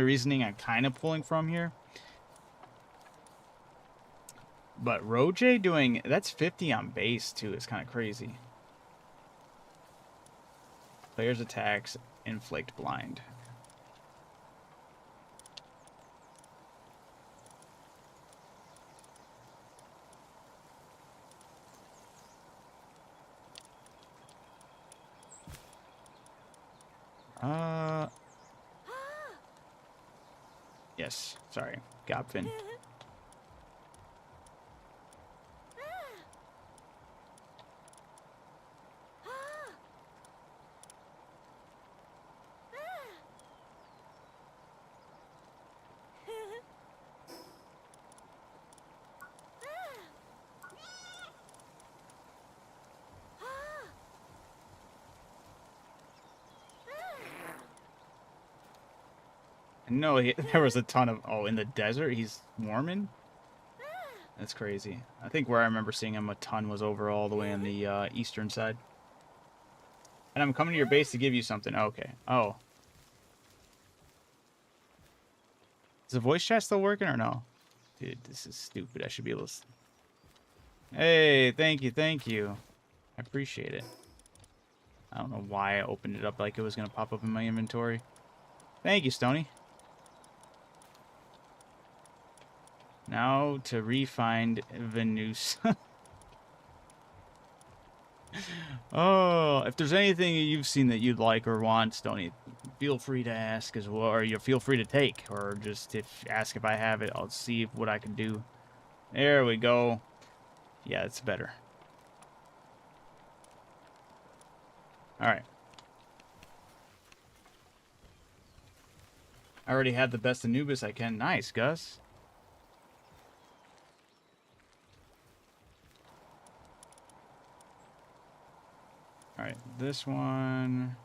reasoning I'm kind of pulling from here. But Roje doing that's 50 on base too is kind of crazy. Players' attacks inflict blind. Yes, sorry. Gobfin. No, there was a ton of... Oh, in the desert? He's Mormon? That's crazy. I think where I remember seeing him a ton was over all the way on the eastern side. And I'm coming to your base to give you something. Okay. Oh. Is the voice chat still working or no? Dude, this is stupid. I should be able to... Hey, thank you. I appreciate it. I don't know why I opened it up like it was going to pop up in my inventory. Thank you, Stony. Now to re-find Venus. Oh, if there's anything you've seen that you'd like or want, Stony, feel free to ask as well, or you feel free to take, or just ask if I have it. I'll see what I can do. There we go. Yeah, it's better. All right. I already had the best Anubis I can. Nice, Gus. Alright, this one...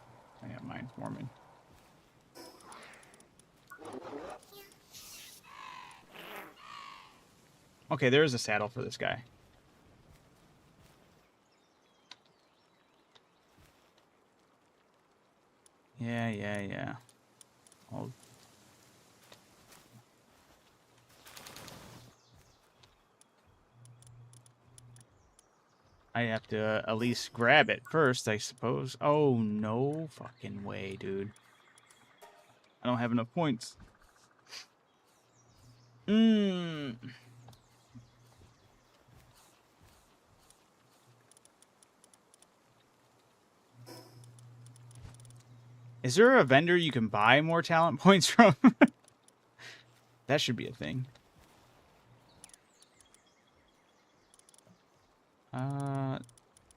I got mine forming. Okay, there's a saddle for this guy. Yeah. I have to at least grab it first, I suppose. Oh, no fucking way, dude. I don't have enough points. Is there a vendor you can buy more talent points from? That should be a thing.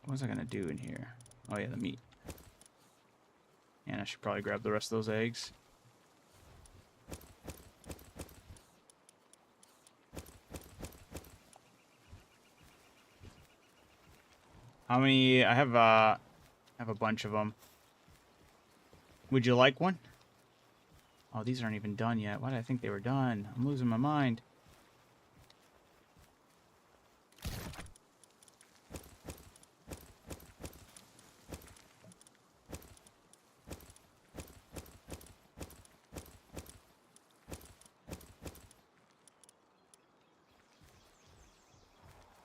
What was I gonna do in here? Oh yeah, the meat. And I should probably grab the rest of those eggs. How many? I have a bunch of them. Would you like one? Oh, these aren't even done yet. Why did I think they were done? I'm losing my mind.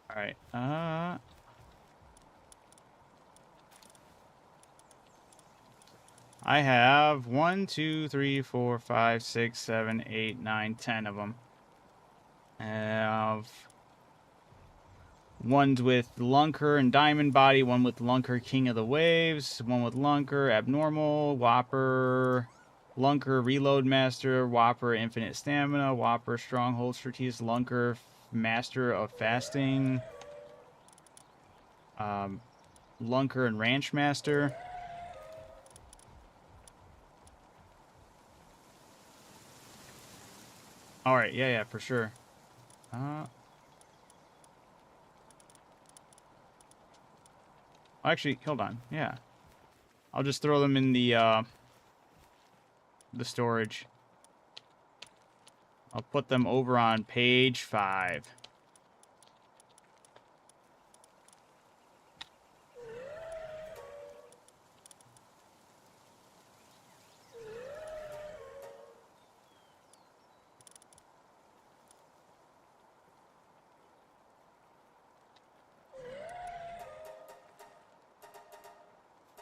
All right. I have 1, 2, 3, 4, 5, 6, 7, 8, 9, 10 of them. I have ones with Lunker and Diamond Body, one with Lunker King of the Waves, one with Lunker Abnormal, Whopper, Lunker Reload Master, Whopper Infinite Stamina, Whopper Stronghold Strategist, Lunker Master of Fasting, Lunker and Ranch Master. Alright, yeah, for sure. Actually, hold on. Yeah. I'll just throw them in the storage. I'll put them over on page 5.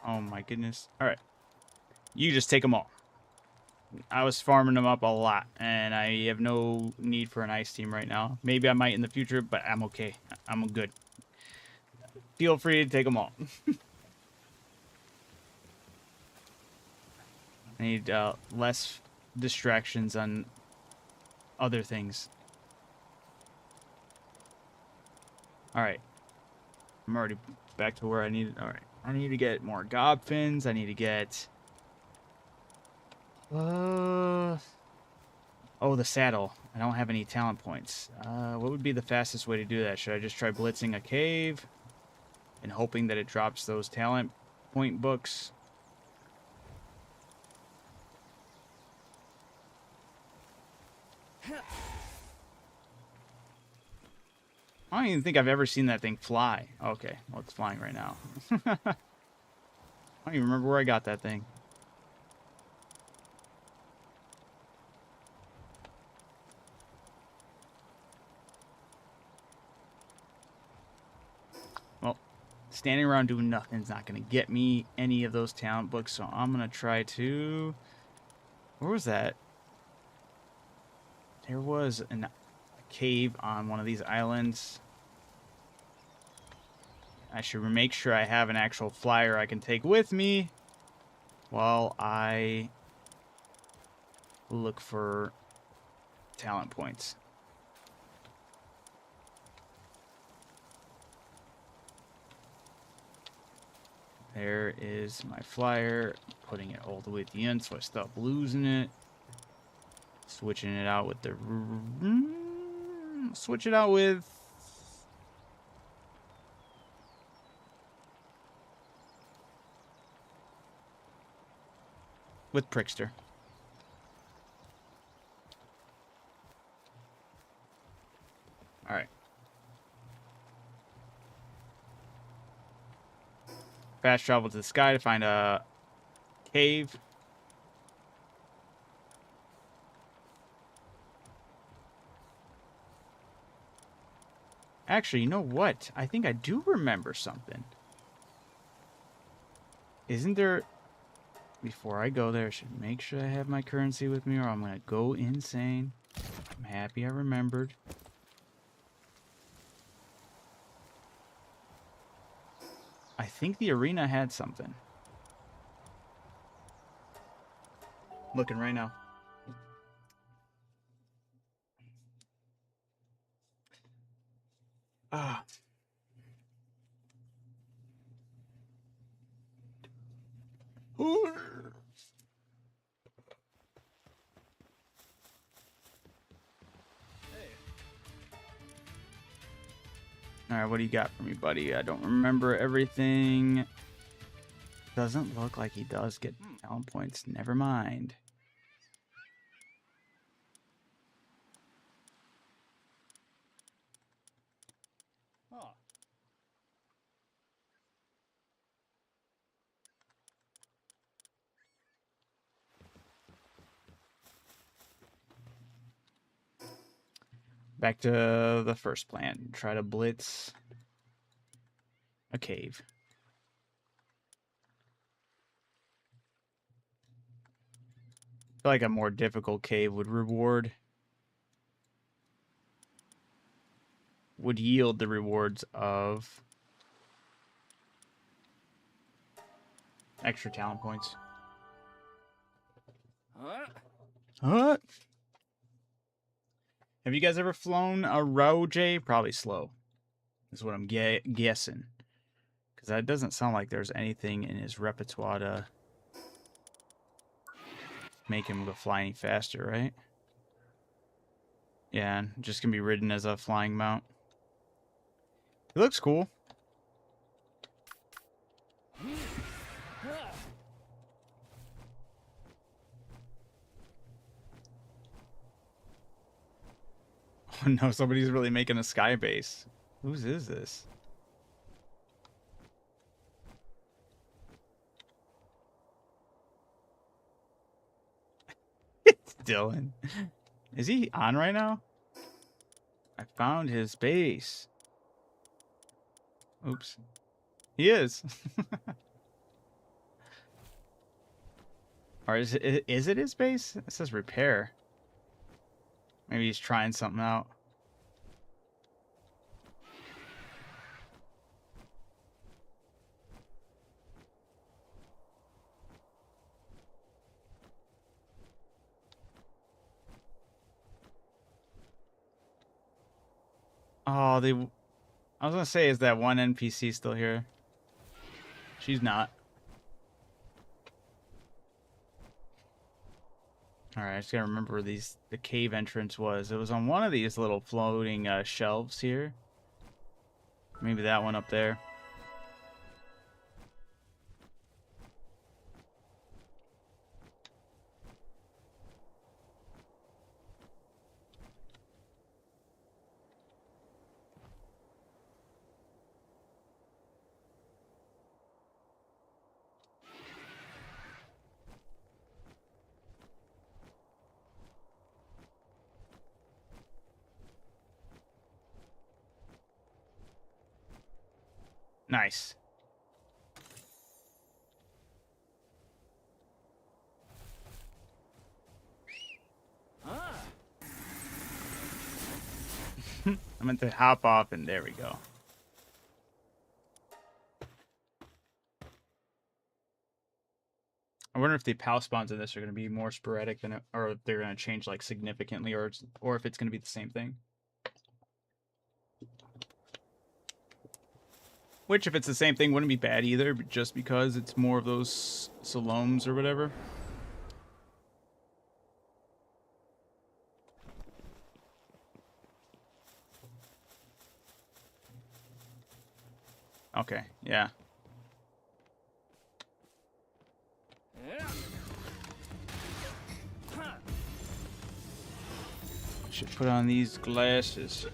Oh my goodness. Alright. You just take them all. I was farming them up a lot, and I have no need for an ice team right now. Maybe I might in the future, but I'm okay. I'm good. Feel free to take them all. I need less distractions on other things. Alright. I'm already back to where I needed. Alright. I need to get more gob fins. I need to get... Oh, the saddle. I don't have any talent points. What would be the fastest way to do that? Should I just try blitzing a cave and hoping that it drops those talent point books? I don't even think I've ever seen that thing fly. Okay, well, it's flying right now. I don't even remember where I got that thing. Well, standing around doing nothing is not going to get me any of those talent books, so I'm going to try to... Where was that? There was a cave on one of these islands. I should make sure I have an actual flyer I can take with me while I look for talent points. There is my flyer. Putting it all the way at the end so I stop losing it. Switching it out with the... Switch it out with... With Prickster. Alright. Fast travel to the sky to find a cave. Actually, you know what? I think I do remember something. Isn't there... Before I go there, I should make sure I have my currency with me or I'm going to go insane. I'm happy I remembered. I think the arena had something. Looking right now. Ah. Alright, what do you got for me, buddy? I don't remember everything. Doesn't look like he does get talent points. Never mind. Huh. Back to the first plan. Try to blitz a cave. I feel like a more difficult cave would yield the rewards of extra talent points. Huh? Have you guys ever flown a Roj? Probably slow. Is what I'm guessing. Because that doesn't sound like there's anything in his repertoire to make him go fly any faster, right? Yeah, just gonna be ridden as a flying mount. It looks cool. Oh no, somebody's really making a sky base. Whose is this? It's Dylan. Is he on right now? I found his base. Oops. He is. Or is it his base? It says repair. Maybe he's trying something out. Oh, I was gonna say, is that one NPC still here? She's not. Alright, I just gotta remember where the cave entrance was. It was on one of these little floating shelves here. Maybe that one up there. Nice. I meant to hop off, and there we go. I wonder if the PAL spawns in this are going to be more sporadic than, or if they're going to change like significantly, or if it's going to be the same thing. Which, if it's the same thing, wouldn't be bad either, but just because it's more of those Saloms or whatever. Okay, yeah. Should put on these glasses.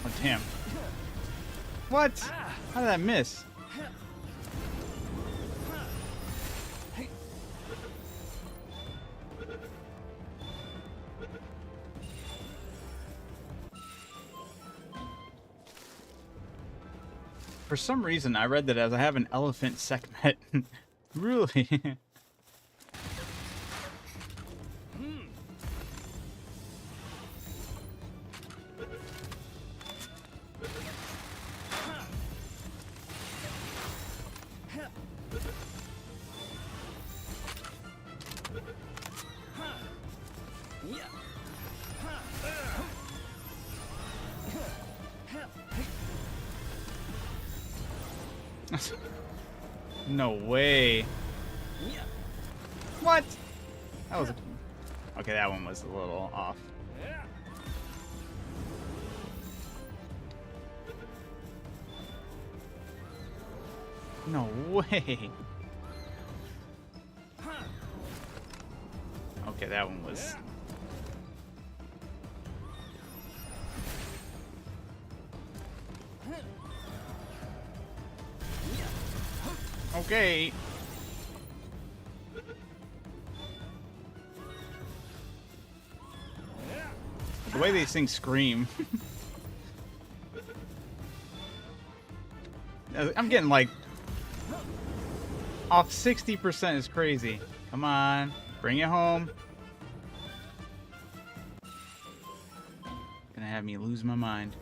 Oh, damn. What? How did I miss? For some reason, I read that as I have an elephant Sekhmet. Really? No way. What? That was... Okay, that one was a little off. No way. Okay, that one was... Okay. The way these things scream. I'm getting like... Off 60% is crazy. Come on. Bring it home. Gonna have me lose my mind.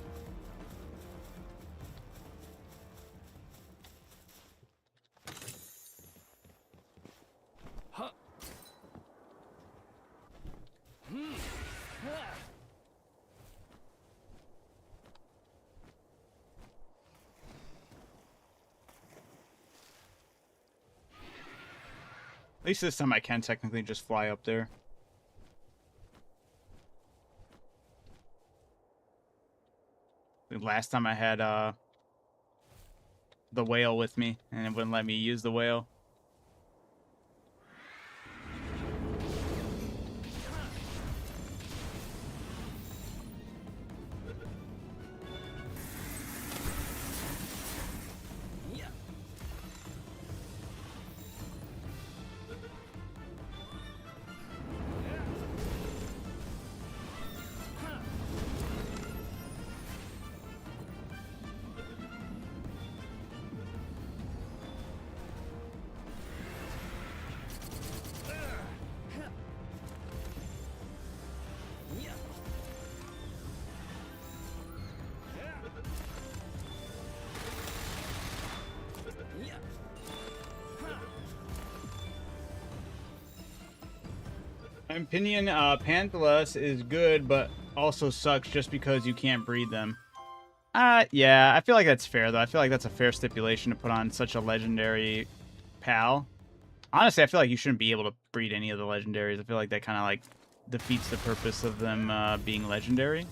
At least this time I can technically just fly up there. Last time I had the whale with me, and it wouldn't let me use the whale. My opinion, Panthalus is good, but also sucks just because you can't breed them. Yeah, I feel like that's fair, though. I feel like that's a fair stipulation to put on such a legendary pal. Honestly, I feel like you shouldn't be able to breed any of the legendaries. I feel like that kind of, like, defeats the purpose of them being legendary.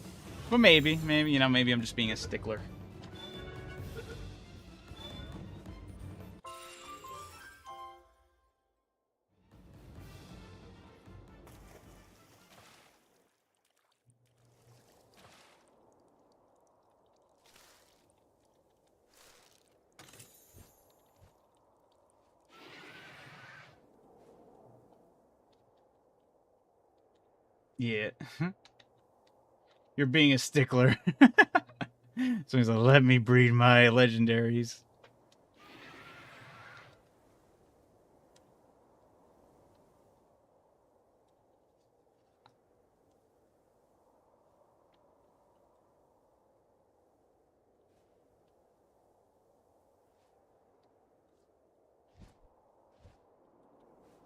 But maybe, you know, maybe I'm just being a stickler. Yeah. You're being a stickler. So he's like, let me breed my legendaries.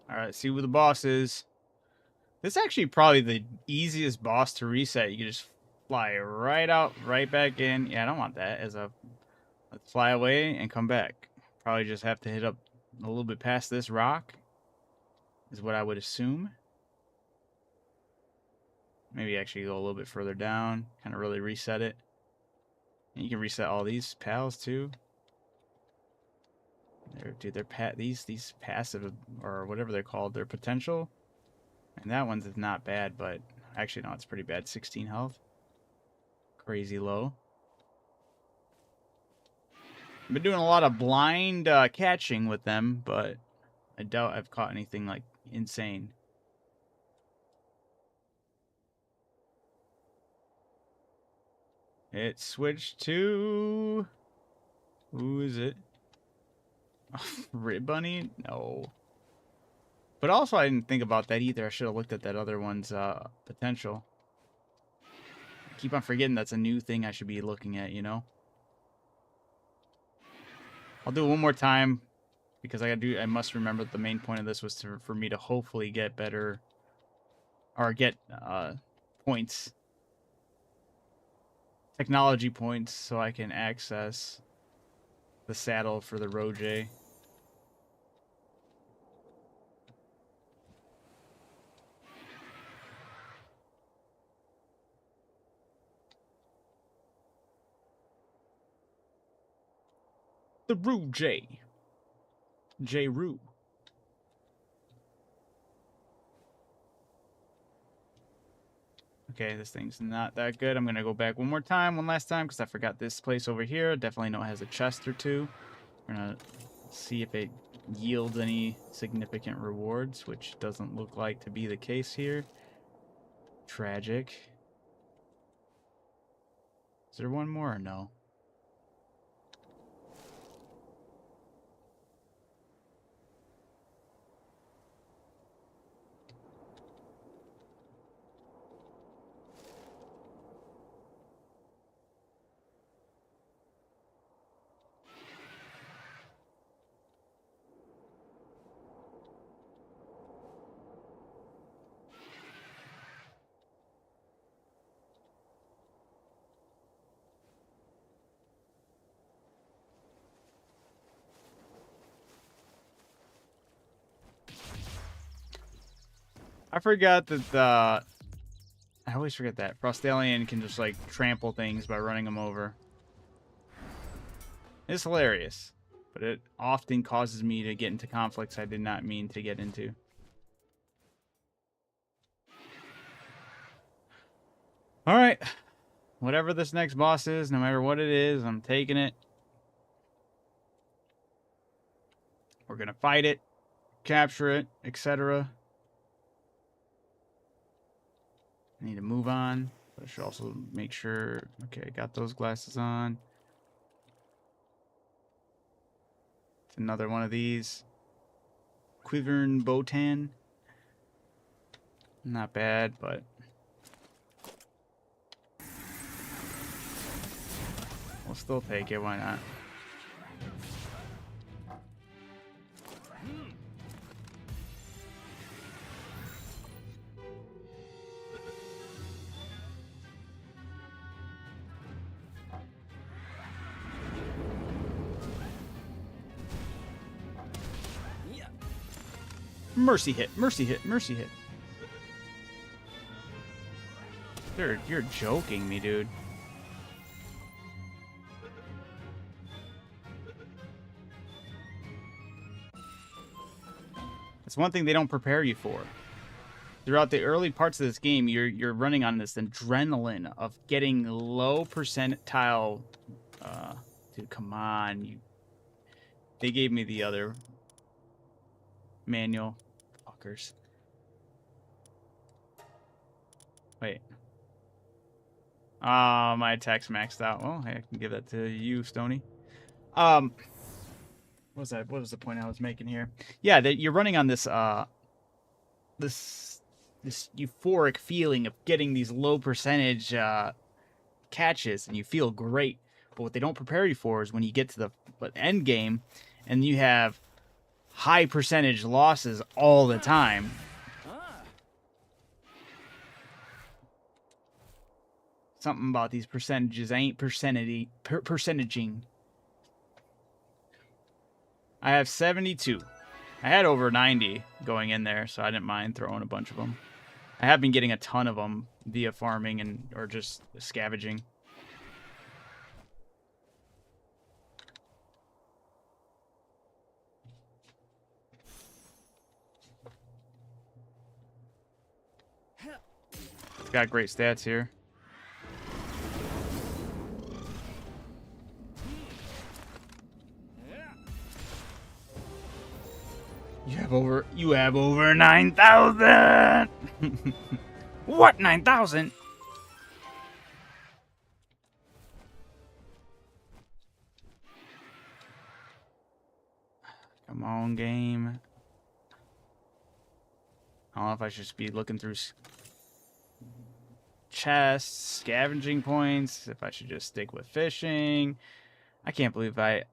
Alright, see what the boss is. This is actually probably the easiest boss to reset. You can just fly right out, right back in. Yeah, I don't want that as a... Let's fly away and come back. Probably just have to hit up a little bit past this rock is what I would assume. Maybe actually go a little bit further down, kind of really reset it. And you can reset all these pals too. Dude, these passive or whatever they're called, their potential. And that one's not bad, but actually no, it's pretty bad. 16 health. Crazy low. I've been doing a lot of blind catching with them, but I doubt I've caught anything like insane. It switched to... Who is it? Rib Bunny? No. But also, I didn't think about that either. I should have looked at that other one's potential. I keep on forgetting that's a new thing I should be looking at, you know? I'll do it one more time because I must remember that the main point of this was for me to hopefully get better or get points, technology points, so I can access the saddle for the Roj. The Roj. J-Roo. Okay, this thing's not that good. I'm going to go back one last time, because I forgot this place over here. Definitely know it has a chest or two. We're going to see if it yields any significant rewards, which doesn't look like to be the case here. Tragic. Is there one more or no? I forgot that I always forget that Frostalion can just like trample things by running them over. It's hilarious, but it often causes me to get into conflicts I did not mean to get into. All right, whatever this next boss is, no matter what it is, I'm taking it. We're gonna fight it, capture it, etc. I need to move on, but I should also make sure... Okay, I got those glasses on. It's another one of these. Quivern Botan. Not bad, but... we'll still take it, why not? Mercy hit, mercy hit, mercy hit. You're joking me, dude. That's one thing they don't prepare you for. Throughout the early parts of this game, you're running on this adrenaline of getting low percentile. Dude, come on, They gave me the other manual. Fuckers. Wait. My attack's maxed out. Well, hey, I can give that to you, Stony. What was that? What was the point I was making here? Yeah, that you're running on this this euphoric feeling of getting these low percentage catches, and you feel great. But what they don't prepare you for is when you get to the end game, and you have high percentage losses all the time. Something about these percentages. I ain't percentaging. I have 72. I had over 90 going in there, so I didn't mind throwing a bunch of them. I have been getting a ton of them via farming and or just scavenging. Got great stats here. You have over 9,000. What 9,000? Come on, game. I don't know if I should just be looking through chests, scavenging points, if I should just stick with fishing. I can't believe I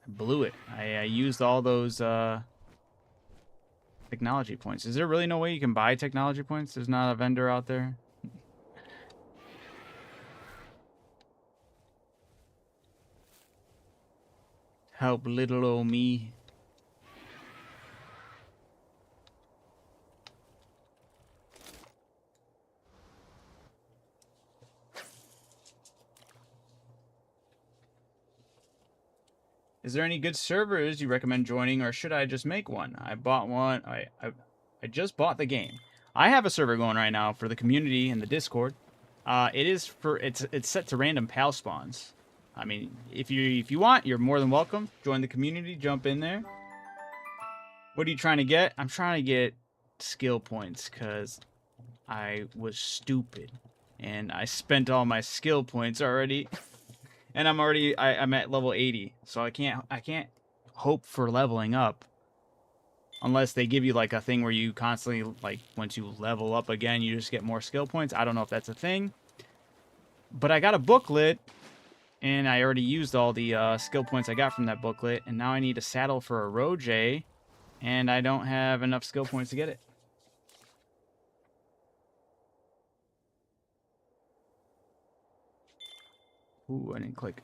blew it. I used all those technology points. Is there really no way you can buy technology points? There's not a vendor out there? Help little old me. Is there any good servers you recommend joining, or should I just make one? I bought one. I just bought the game. I have a server going right now for the community in the Discord. It's set to random pal spawns. I mean, if you want, you're more than welcome. Join the community, jump in there. What are you trying to get? I'm trying to get skill points because I was stupid and I spent all my skill points already. And I'm at level 80, so I can't hope for leveling up unless they give you like a thing where you constantly, like, once you level up again, you just get more skill points. I don't know if that's a thing, but I got a booklet, and I already used all the skill points I got from that booklet, and now I need a saddle for a Roje, and I don't have enough skill points to get it. Ooh, I didn't click.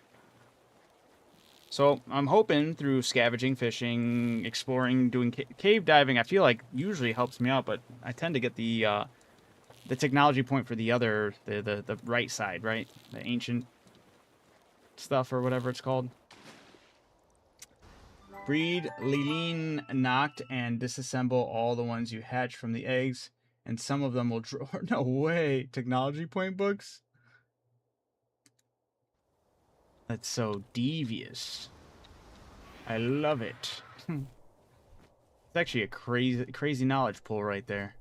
So I'm hoping through scavenging, fishing, exploring, doing cave diving, I feel like usually helps me out, but I tend to get the technology point for the other, the right side, right? The ancient stuff or whatever it's called. Breed, lean, knocked, and disassemble all the ones you hatch from the eggs, and some of them will draw. No way! Technology point books? That's so devious. I love it. It's actually a crazy knowledge pool right there.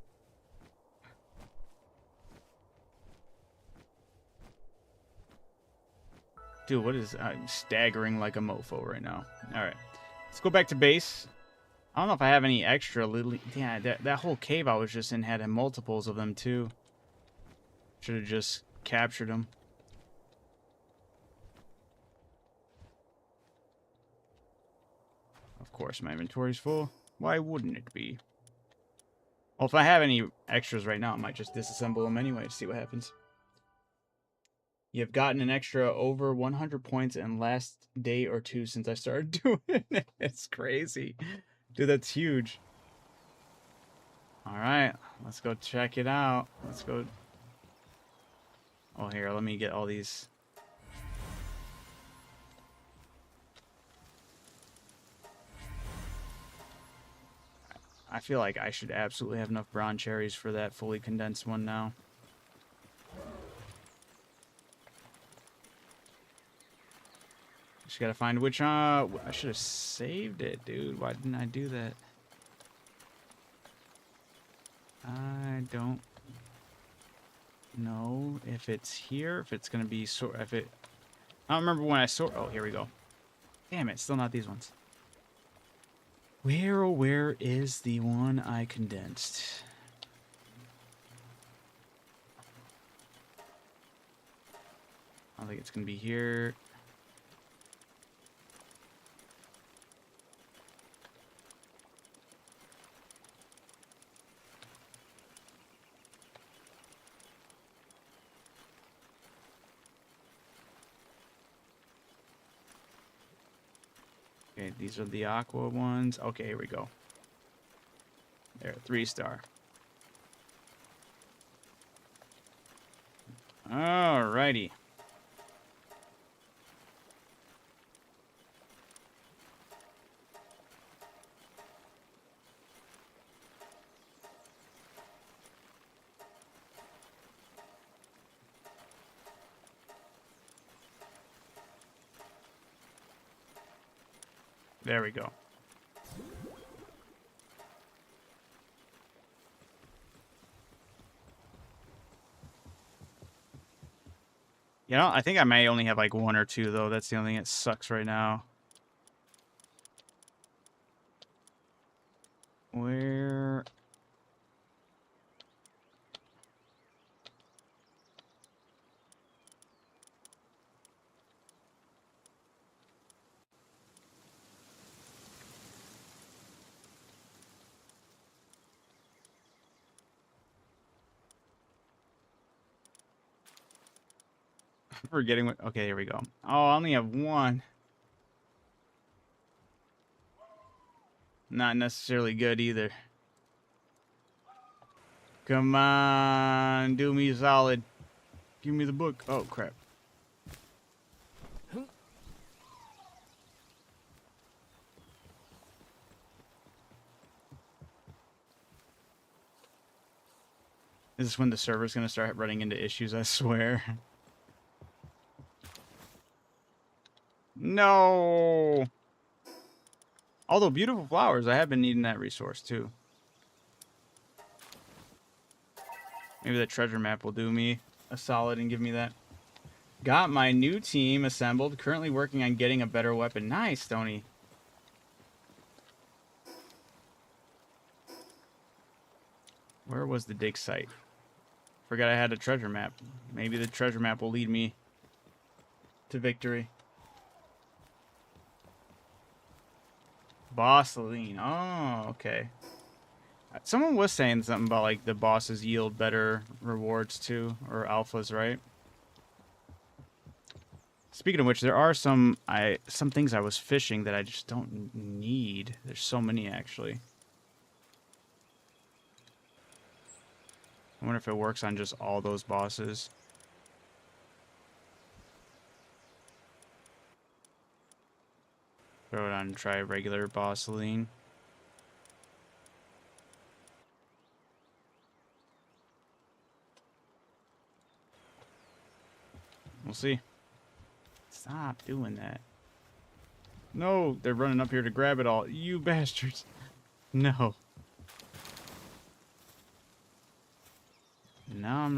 Dude, what is... I'm staggering like a mofo right now. Alright. Let's go back to base. I don't know if I have any extra little... Yeah, that whole cave I was just in had multiples of them, too. Should have just captured them. Of course, my inventory's full. Why wouldn't it be? Well, if I have any extras right now, I might just disassemble them anyway to see what happens. You've gotten an extra over 100 points in last day or two since I started doing it. It's crazy. Dude, that's huge. Alright, let's go check it out. Let's go... Oh, here, let me get all these... I feel like I should absolutely have enough bronze cherries for that fully condensed one now. Just gotta find which, I should have saved it, dude. Why didn't I do that? I don't know if it's here, if it's gonna be if it... I don't remember when I sort... Oh, here we go. Damn it, still not these ones. Where, oh, where is the one I condensed? I think it's gonna be here. Okay, these are the aqua ones. Okay, here we go. There, 3-star. Alrighty. There we go. You know, I think I may only have like 1 or 2 though. That's the only thing that sucks right now. Where? Forgetting what. Okay, here we go. Oh, I only have 1. Not necessarily good either. Come on, do me solid. Give me the book. Oh, crap. This is when the server's going to start running into issues, I swear. No! Although beautiful flowers, I have been needing that resource too. Maybe the treasure map will do me a solid and give me that. Got my new team assembled. Currently working on getting a better weapon. Nice, Stoney. Where was the dig site? Forgot I had a treasure map. Maybe the treasure map will lead me to victory. Bossaline. Oh, okay. Someone was saying something about like the bosses yield better rewards too, or alphas, right? Speaking of which, there are some things I was fishing that I just don't need. There's so many actually. I wonder if it works on just all those bosses. Throw it on and try regular Bossaline. We'll see. Stop doing that. No, they're running up here to grab it all. You bastards. No. No, I'm